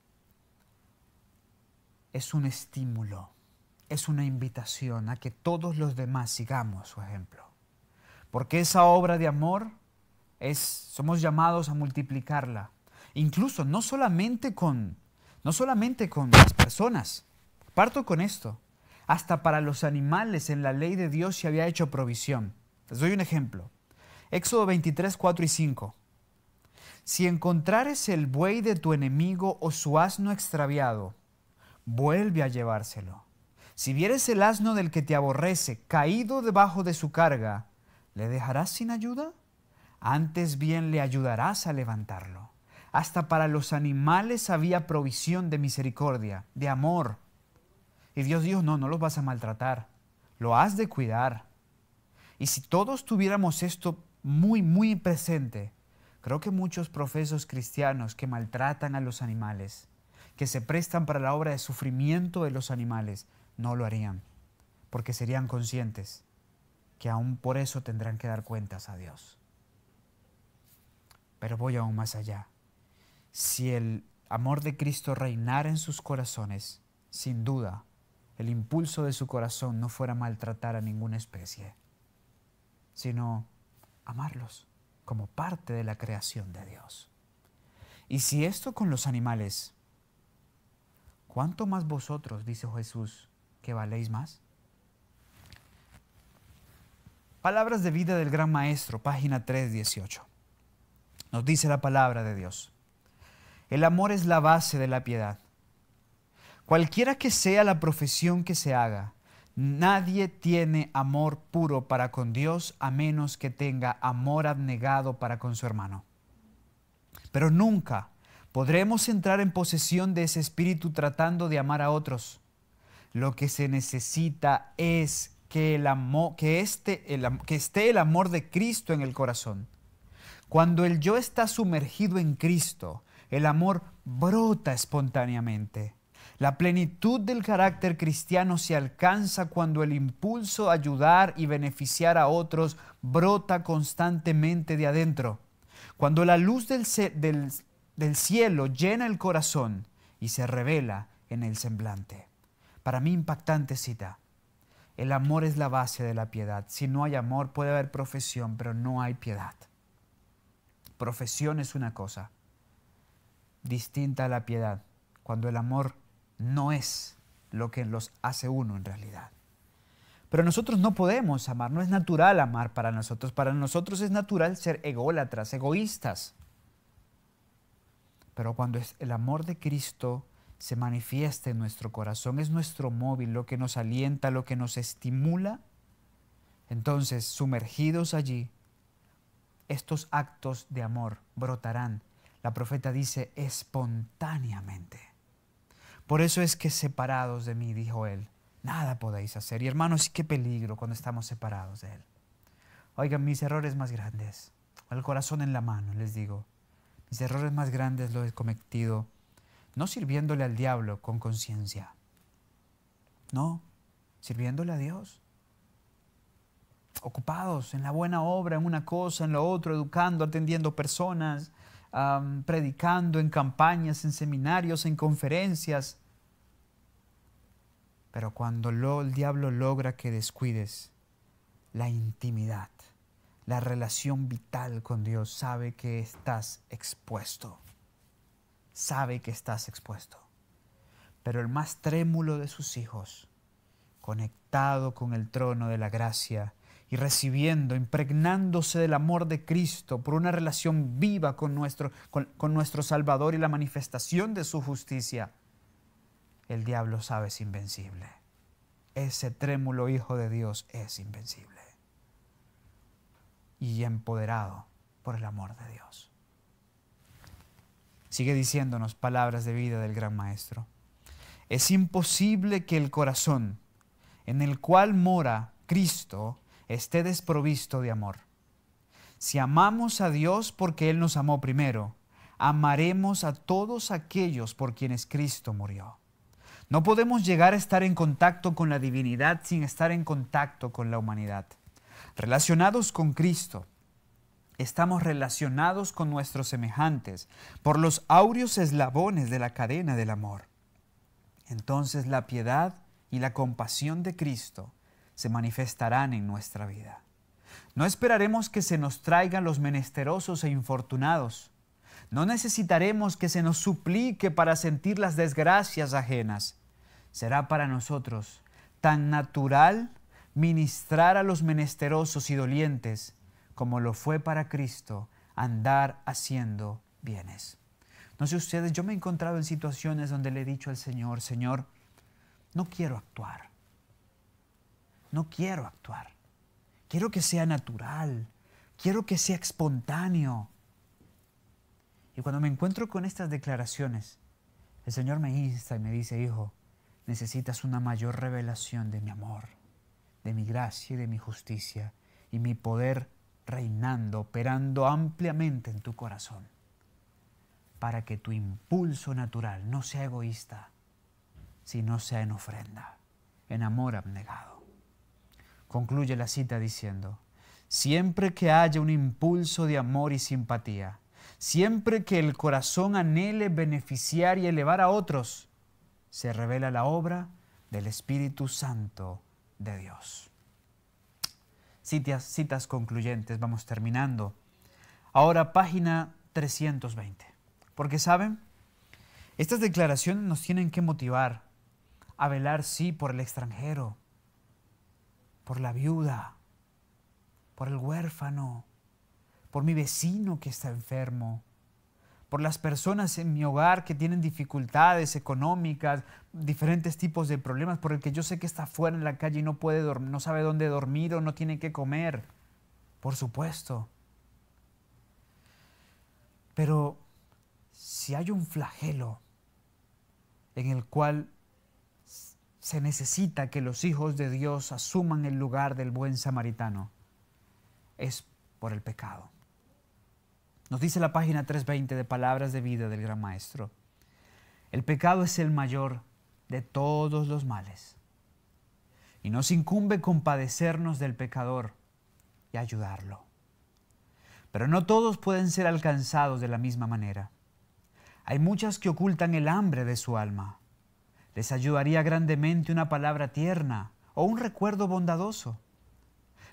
es un estímulo. Es una invitación a que todos los demás sigamos su ejemplo. Porque esa obra de amor somos llamados a multiplicarla. Incluso no solamente con las personas. Parto con esto. Hasta para los animales en la ley de Dios se había hecho provisión. Les doy un ejemplo. Éxodo 23, 4 y 5. Si encontrares el buey de tu enemigo o su asno extraviado, vuelve a llevárselo. Si vieres el asno del que te aborrece caído debajo de su carga, ¿le dejarás sin ayuda? Antes bien le ayudarás a levantarlo. Hasta para los animales había provisión de misericordia, de amor. Y Dios dijo, no los vas a maltratar, lo has de cuidar. Y si todos tuviéramos esto muy, muy presente, creo que muchos profesos cristianos que maltratan a los animales, que se prestan para la obra de sufrimiento de los animales, no lo harían, porque serían conscientes que aún por eso tendrán que dar cuentas a Dios. Pero voy aún más allá. Si el amor de Cristo reinara en sus corazones, sin duda, el impulso de su corazón no fuera maltratar a ninguna especie, sino amarlos como parte de la creación de Dios. Y si esto con los animales, ¿cuánto más vosotros, dice Jesús, que valéis más? Palabras de vida del Gran Maestro, página 318. Nos dice la palabra de Dios. El amor es la base de la piedad. Cualquiera que sea la profesión que se haga, nadie tiene amor puro para con Dios a menos que tenga amor abnegado para con su hermano. Pero nunca podremos entrar en posesión de ese espíritu tratando de amar a otros. Lo que se necesita es que esté el amor de Cristo en el corazón. Cuando el yo está sumergido en Cristo, el amor brota espontáneamente. La plenitud del carácter cristiano se alcanza cuando el impulso a ayudar y beneficiar a otros brota constantemente de adentro. Cuando la luz del cielo llena el corazón y se revela en el semblante. Para mí, impactante cita. El amor es la base de la piedad. Si no hay amor, puede haber profesión, pero no hay piedad. Profesión es una cosa distinta a la piedad, cuando el amor no es lo que los hace uno en realidad. Pero nosotros no podemos amar, no es natural amar para nosotros. Para nosotros es natural ser ególatras, egoístas. Pero cuando el amor de Cristo se manifiesta en nuestro corazón, es nuestro móvil, lo que nos alienta, lo que nos estimula, entonces, sumergidos allí, estos actos de amor brotarán. La profeta dice espontáneamente. Por eso es que separados de mí, dijo él, nada podéis hacer. Y hermanos, qué peligro cuando estamos separados de él. Oigan, mis errores más grandes, el corazón en la mano, les digo, mis errores más grandes los he cometido no sirviéndole al diablo con conciencia, no, sirviéndole a Dios. Ocupados en la buena obra, en una cosa, en lo otro, educando, atendiendo personas, predicando en campañas, en seminarios, en conferencias. Pero cuando el diablo logra que descuides la intimidad, la relación vital con Dios, sabe que estás expuesto. Sabe que estás expuesto. Pero el más trémulo de sus hijos, conectado con el trono de la gracia y recibiendo, impregnándose del amor de Cristo por una relación viva con nuestro Salvador y la manifestación de su justicia, el diablo sabe es invencible. Ese trémulo hijo de Dios es invencible y empoderado por el amor de Dios. Sigue diciéndonos palabras de vida del gran Maestro. Es imposible que el corazón en el cual mora Cristo esté desprovisto de amor. Si amamos a Dios porque Él nos amó primero, amaremos a todos aquellos por quienes Cristo murió. No podemos llegar a estar en contacto con la divinidad sin estar en contacto con la humanidad. Relacionados con Cristo, estamos relacionados con nuestros semejantes por los áureos eslabones de la cadena del amor. Entonces la piedad y la compasión de Cristo se manifestarán en nuestra vida. No esperaremos que se nos traigan los menesterosos e infortunados. No necesitaremos que se nos suplique para sentir las desgracias ajenas. Será para nosotros tan natural ministrar a los menesterosos y dolientes como lo fue para Cristo andar haciendo bienes. No sé ustedes, yo me he encontrado en situaciones donde le he dicho al Señor, Señor, no quiero actuar. No quiero actuar. Quiero que sea natural. Quiero que sea espontáneo. Y cuando me encuentro con estas declaraciones, el Señor me insta y me dice, hijo, necesitas una mayor revelación de mi amor, de mi gracia y de mi justicia, y mi poder reinando, operando ampliamente en tu corazón, para que tu impulso natural no sea egoísta, sino sea en ofrenda, en amor abnegado. Concluye la cita diciendo, siempre que haya un impulso de amor y simpatía, siempre que el corazón anhele beneficiar y elevar a otros, se revela la obra del Espíritu Santo de Dios. Citas concluyentes, vamos terminando. Ahora, página 320. Porque, ¿saben? Estas declaraciones nos tienen que motivar a velar, sí, por el extranjero, por la viuda, por el huérfano, por mi vecino que está enfermo, por las personas en mi hogar que tienen dificultades económicas, diferentes tipos de problemas, por el que yo sé que está afuera en la calle y no puede dormir, no sabe dónde dormir o no tiene qué comer. Por supuesto. Pero si hay un flagelo en el cual se necesita que los hijos de Dios asuman el lugar del buen samaritano, es por el pecado. Nos dice la página 320 de Palabras de Vida del Gran Maestro: el pecado es el mayor de todos los males, y nos incumbe compadecernos del pecador y ayudarlo. Pero no todos pueden ser alcanzados de la misma manera. Hay muchas que ocultan el hambre de su alma. Les ayudaría grandemente una palabra tierna o un recuerdo bondadoso.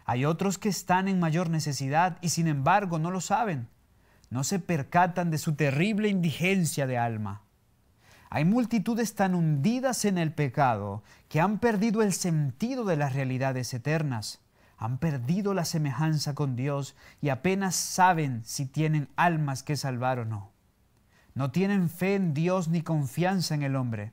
Hay otros que están en mayor necesidad y sin embargo no lo saben. No se percatan de su terrible indigencia de alma. Hay multitudes tan hundidas en el pecado que han perdido el sentido de las realidades eternas, han perdido la semejanza con Dios y apenas saben si tienen almas que salvar o no. No tienen fe en Dios ni confianza en el hombre.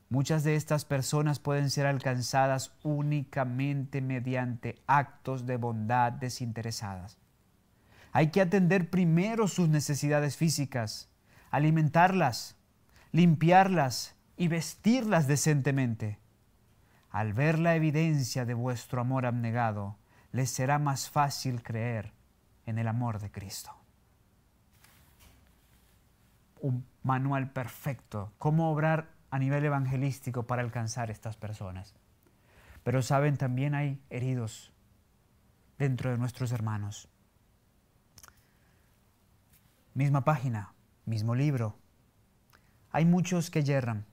Muchas de estas personas pueden ser alcanzadas únicamente mediante actos de bondad desinteresadas. Hay que atender primero sus necesidades físicas, alimentarlas, limpiarlas y vestirlas decentemente. Al ver la evidencia de vuestro amor abnegado, les será más fácil creer en el amor de Cristo. Un manual perfecto, cómo obrar a nivel evangelístico para alcanzar estas personas. Pero saben, también hay heridos dentro de nuestros hermanos. Misma página, mismo libro. Hay muchos que yerran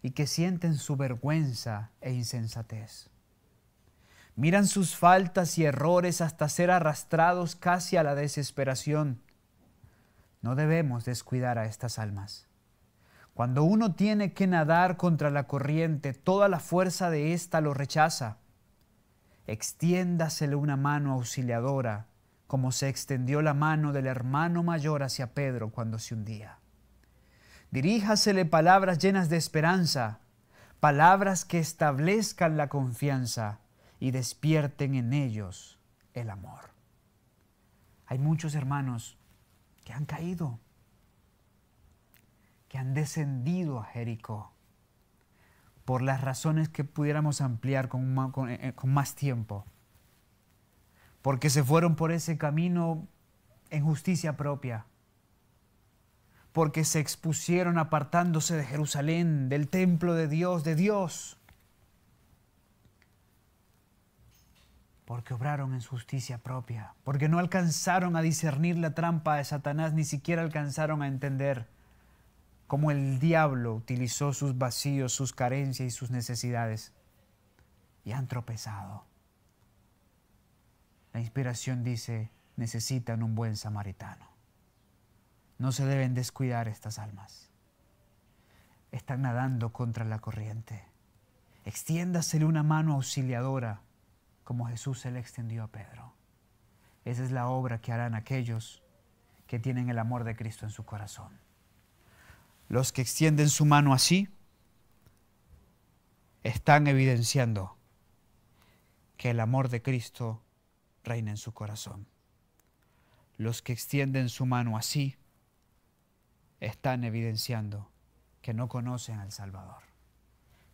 y que sienten su vergüenza e insensatez. Miran sus faltas y errores hasta ser arrastrados casi a la desesperación. No debemos descuidar a estas almas. Cuando uno tiene que nadar contra la corriente, toda la fuerza de ésta lo rechaza. Extiéndasele una mano auxiliadora, como se extendió la mano del hermano mayor hacia Pedro cuando se hundía. Diríjasele palabras llenas de esperanza, palabras que establezcan la confianza y despierten en ellos el amor. Hay muchos hermanos que han caído, que han descendido a Jericó, por las razones que pudiéramos ampliar con más tiempo, porque se fueron por ese camino en justicia propia, porque se expusieron apartándose de Jerusalén, del templo de Dios, porque obraron en su justicia propia, porque no alcanzaron a discernir la trampa de Satanás, ni siquiera alcanzaron a entender cómo el diablo utilizó sus vacíos, sus carencias y sus necesidades, y han tropezado. La inspiración dice: necesitan un buen samaritano. No se deben descuidar estas almas. Están nadando contra la corriente. Extiéndasele una mano auxiliadora, como Jesús se le extendió a Pedro. Esa es la obra que harán aquellos que tienen el amor de Cristo en su corazón. Los que extienden su mano así están evidenciando que el amor de Cristo reina en su corazón. Los que extienden su mano así están evidenciando que no conocen al Salvador,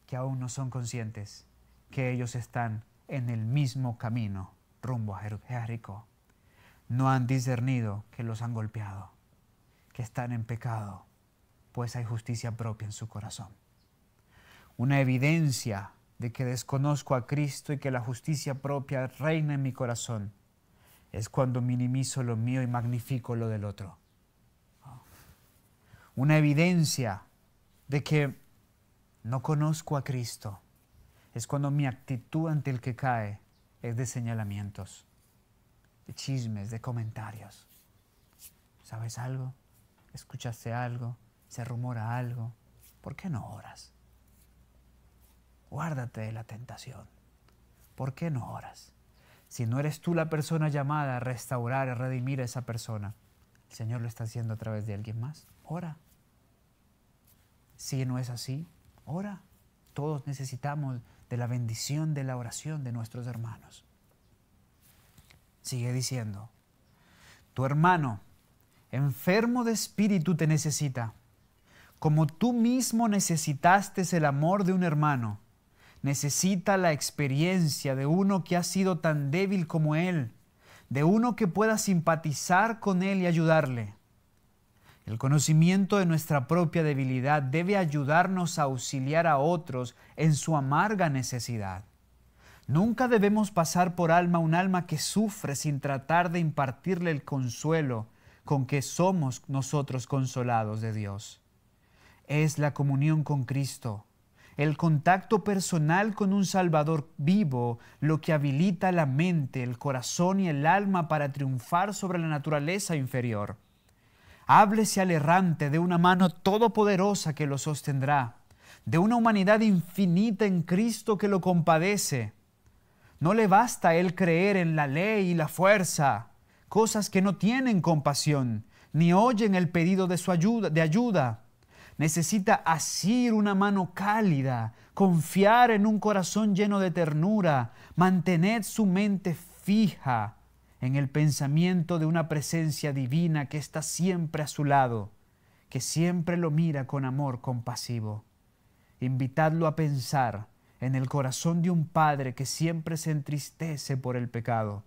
que aún no son conscientes que ellos están en el mismo camino rumbo a Jericó. No han discernido que los han golpeado, que están en pecado, pues hay justicia propia en su corazón. Una evidencia de que desconozco a Cristo y que la justicia propia reina en mi corazón es cuando minimizo lo mío y magnifico lo del otro. Una evidencia de que no conozco a Cristo es cuando mi actitud ante el que cae es de señalamientos, de chismes, de comentarios. ¿Sabes algo? ¿Escuchaste algo? ¿Se rumora algo? ¿Por qué no oras? Guárdate de la tentación. ¿Por qué no oras? Si no eres tú la persona llamada a restaurar, a redimir a esa persona, el Señor lo está haciendo a través de alguien más. Ora. Si no es así, ora. Todos necesitamos de la bendición de la oración de nuestros hermanos. Sigue diciendo: tu hermano enfermo de espíritu te necesita. Como tú mismo necesitaste el amor de un hermano, necesita la experiencia de uno que ha sido tan débil como él, de uno que pueda simpatizar con él y ayudarle. El conocimiento de nuestra propia debilidad debe ayudarnos a auxiliar a otros en su amarga necesidad. Nunca debemos pasar por alma un alma que sufre sin tratar de impartirle el consuelo con que somos nosotros consolados de Dios. Es la comunión con Cristo, el contacto personal con un Salvador vivo, lo que habilita la mente, el corazón y el alma para triunfar sobre la naturaleza inferior. Háblese al errante de una mano todopoderosa que lo sostendrá, de una humanidad infinita en Cristo que lo compadece. No le basta a él creer en la ley y la fuerza, cosas que no tienen compasión, ni oyen el pedido de su ayuda. Necesita asir una mano cálida, confiar en un corazón lleno de ternura, mantener su mente fija en el pensamiento de una presencia divina que está siempre a su lado, que siempre lo mira con amor compasivo. Invitadlo a pensar en el corazón de un Padre que siempre se entristece por el pecado,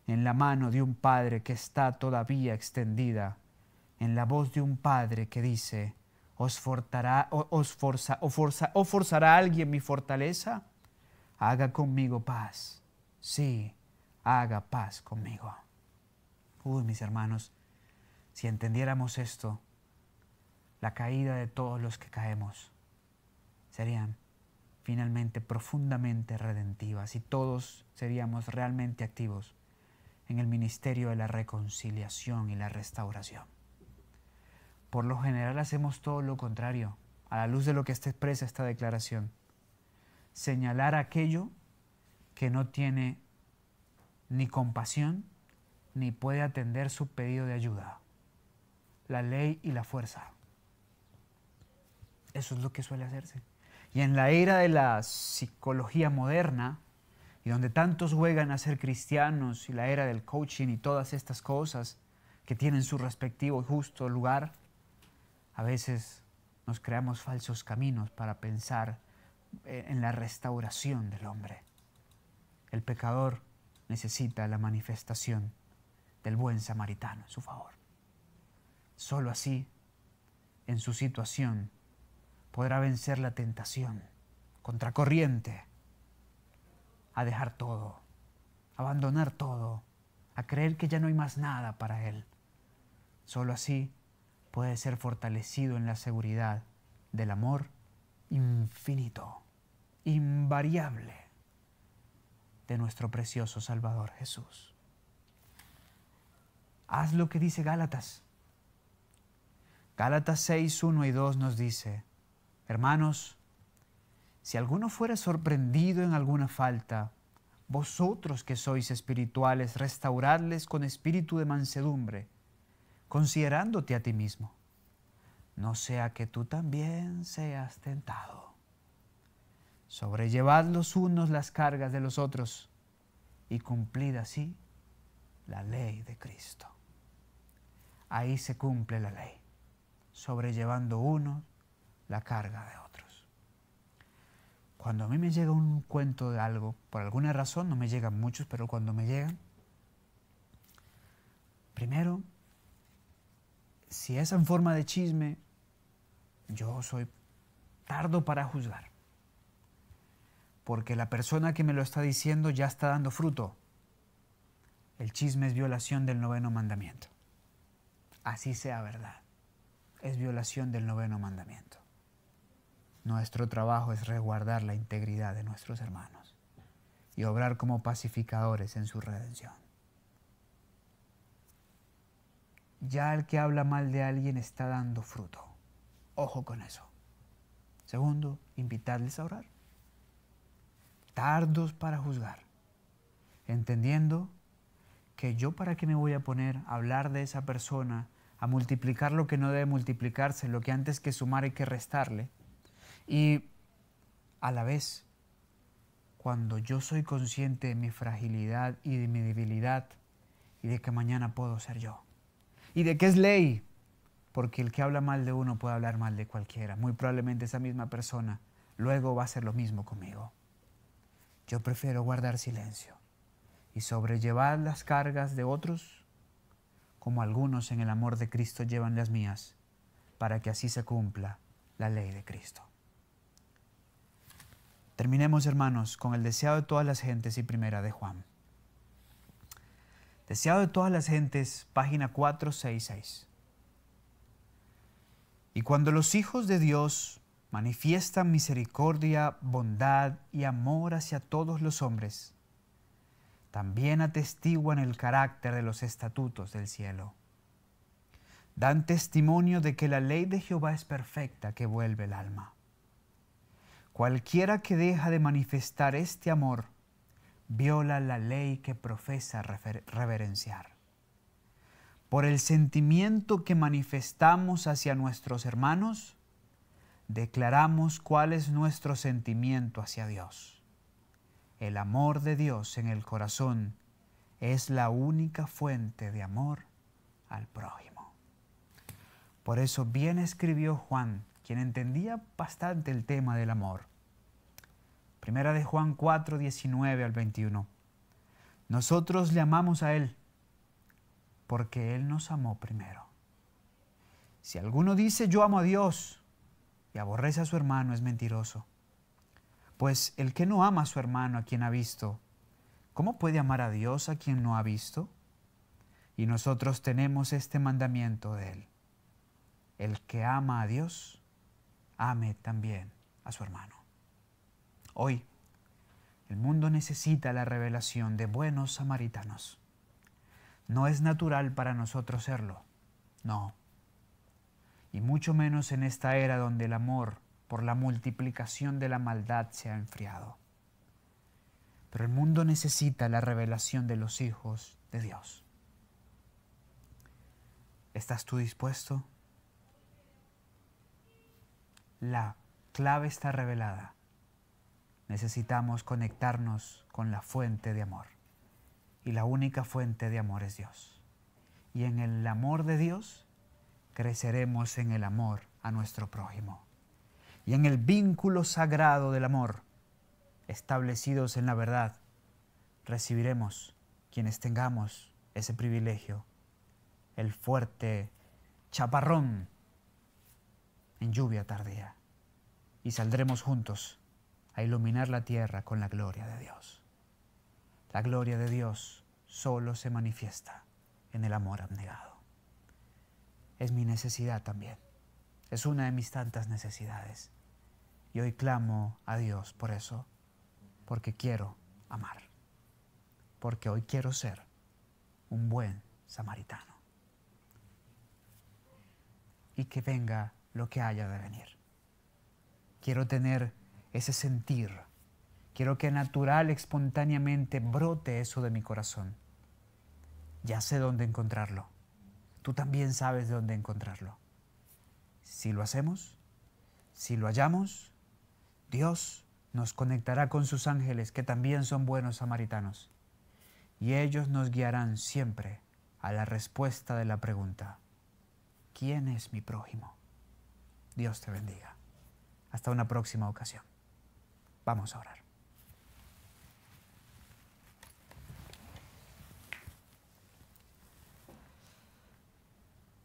en la mano de un Padre que está todavía extendida, en la voz de un Padre que dice: ¿Os forzará alguien mi fortaleza? Haga conmigo paz. Sí, haga paz conmigo. Mis hermanos, si entendiéramos esto, la caída de todos los que caemos serían finalmente profundamente redentivas y todos seríamos realmente activos en el ministerio de la reconciliación y la restauración. Por lo general hacemos todo lo contrario, a la luz de lo que expresa esta declaración. Señalar aquello que no tiene ni compasión ni puede atender su pedido de ayuda. La ley y la fuerza. Eso es lo que suele hacerse. Y en la era de la psicología moderna, y donde tantos juegan a ser cristianos, y la era del coaching y todas estas cosas que tienen su respectivo y justo lugar, a veces nos creamos falsos caminos para pensar en la restauración del hombre. El pecador necesita la manifestación del buen samaritano en su favor. Solo así, en su situación, podrá vencer la tentación, contracorriente, a dejar todo, abandonar todo, a creer que ya no hay más nada para él. Solo así puede ser fortalecido en la seguridad del amor infinito, invariable de nuestro precioso Salvador Jesús. Haz lo que dice Gálatas. Gálatas 6, 1 y 2 nos dice: hermanos, si alguno fuera sorprendido en alguna falta, vosotros que sois espirituales, restauradles con espíritu de mansedumbre, considerándote a ti mismo, no sea que tú también seas tentado. Sobrellevad los unos las cargas de los otros y cumplid así la ley de Cristo. Ahí se cumple la ley, sobrellevando unos la carga de otros. Cuando a mí me llega un cuento de algo, por alguna razón, no me llegan muchos, pero cuando me llegan, primero, si es en forma de chisme, yo soy tardo para juzgar, porque la persona que me lo está diciendo ya está dando fruto. El chisme es violación del 9º mandamiento. Así sea verdad, es violación del 9º mandamiento. Nuestro trabajo es resguardar la integridad de nuestros hermanos y obrar como pacificadores en su redención. Ya el que habla mal de alguien está dando fruto. Ojo con eso. Segundo, invitarles a orar. Tardos para juzgar, entendiendo que yo para qué me voy a poner a hablar de esa persona, a multiplicar lo que no debe multiplicarse, lo que antes que sumar hay que restarle. Y a la vez, cuando yo soy consciente de mi fragilidad y de mi debilidad y de que mañana puedo ser yo. ¿Y de qué es ley? Porque el que habla mal de uno puede hablar mal de cualquiera. Muy probablemente esa misma persona luego va a hacer lo mismo conmigo. Yo prefiero guardar silencio y sobrellevar las cargas de otros como algunos en el amor de Cristo llevan las mías, para que así se cumpla la ley de Cristo. Terminemos, hermanos, con el deseado de todas las gentes y primera de Juan. Deseado de todas las gentes, página 466. Y cuando los hijos de Dios manifiestan misericordia, bondad y amor hacia todos los hombres, también atestiguan el carácter de los estatutos del cielo. Dan testimonio de que la ley de Jehová es perfecta, que vuelve el alma. Cualquiera que deja de manifestar este amor, viola la ley que profesa reverenciar. Por el sentimiento que manifestamos hacia nuestros hermanos, declaramos cuál es nuestro sentimiento hacia Dios. El amor de Dios en el corazón es la única fuente de amor al prójimo. Por eso bien escribió Juan, quien entendía bastante el tema del amor. Primera de Juan 4, 19 al 21. Nosotros le amamos a Él, porque Él nos amó primero. Si alguno dice yo amo a Dios y aborrece a su hermano, es mentiroso. Pues el que no ama a su hermano a quien ha visto, ¿cómo puede amar a Dios a quien no ha visto? Y nosotros tenemos este mandamiento de Él: el que ama a Dios, ame también a su hermano. Hoy, el mundo necesita la revelación de buenos samaritanos. No es natural para nosotros serlo, no. Y mucho menos en esta era donde el amor por la multiplicación de la maldad se ha enfriado. Pero el mundo necesita la revelación de los hijos de Dios. ¿Estás tú dispuesto? La clave está revelada. Necesitamos conectarnos con la fuente de amor. Y la única fuente de amor es Dios. Y en el amor de Dios creceremos en el amor a nuestro prójimo. Y en el vínculo sagrado del amor, establecidos en la verdad, recibiremos, quienes tengamos ese privilegio, el fuerte chaparrón en lluvia tardía. Y saldremos juntos a iluminar la tierra con la gloria de Dios. La gloria de Dios solo se manifiesta en el amor abnegado. Es mi necesidad también. Es una de mis tantas necesidades. Y hoy clamo a Dios por eso, porque quiero amar. Porque hoy quiero ser un buen samaritano. Y que venga lo que haya de venir. Quiero tener ese sentir. Quiero que natural, espontáneamente brote eso de mi corazón. Ya sé dónde encontrarlo. Tú también sabes dónde encontrarlo. Si lo hacemos, si lo hallamos, Dios nos conectará con sus ángeles, que también son buenos samaritanos. Y ellos nos guiarán siempre a la respuesta de la pregunta: ¿quién es mi prójimo? Dios te bendiga. Hasta una próxima ocasión. Vamos a orar.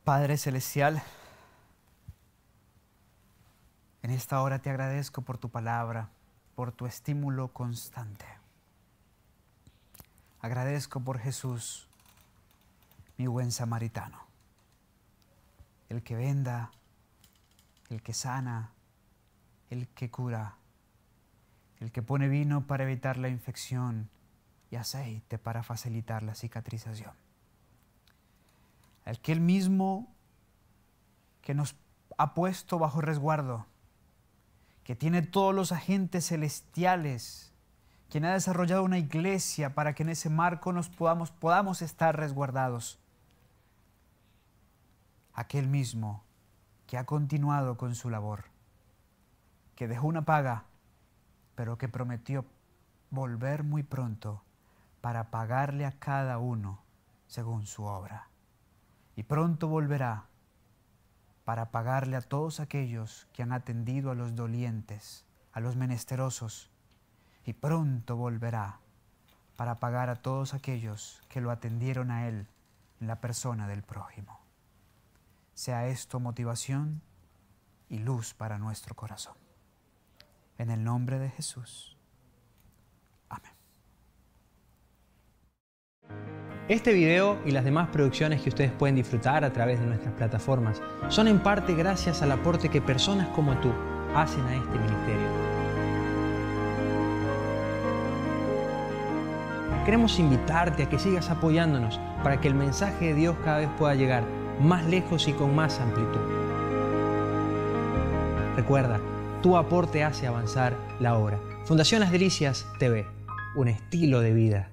Padre Celestial, en esta hora te agradezco por tu palabra, por tu estímulo constante. Agradezco por Jesús, mi buen samaritano, el que venda, el que sana, el que cura, el que pone vino para evitar la infección y aceite para facilitar la cicatrización. Aquel mismo que nos ha puesto bajo resguardo, que tiene todos los agentes celestiales, quien ha desarrollado una iglesia para que en ese marco nos podamos estar resguardados. Aquel mismo que ha continuado con su labor, que dejó una paga, pero que prometió volver muy pronto para pagarle a cada uno según su obra. y pronto volverá para pagarle a todos aquellos que han atendido a los dolientes, a los menesterosos, y pronto volverá para pagar a todos aquellos que lo atendieron a Él en la persona del prójimo. Sea esto motivación y luz para nuestro corazón. En el nombre de Jesús. Amén. Este video y las demás producciones que ustedes pueden disfrutar a través de nuestras plataformas son en parte gracias al aporte que personas como tú hacen a este ministerio. Queremos invitarte a que sigas apoyándonos para que el mensaje de Dios cada vez pueda llegar más lejos y con más amplitud. Recuerda, tu aporte hace avanzar la obra. Fundación Las Delicias TV, un estilo de vida.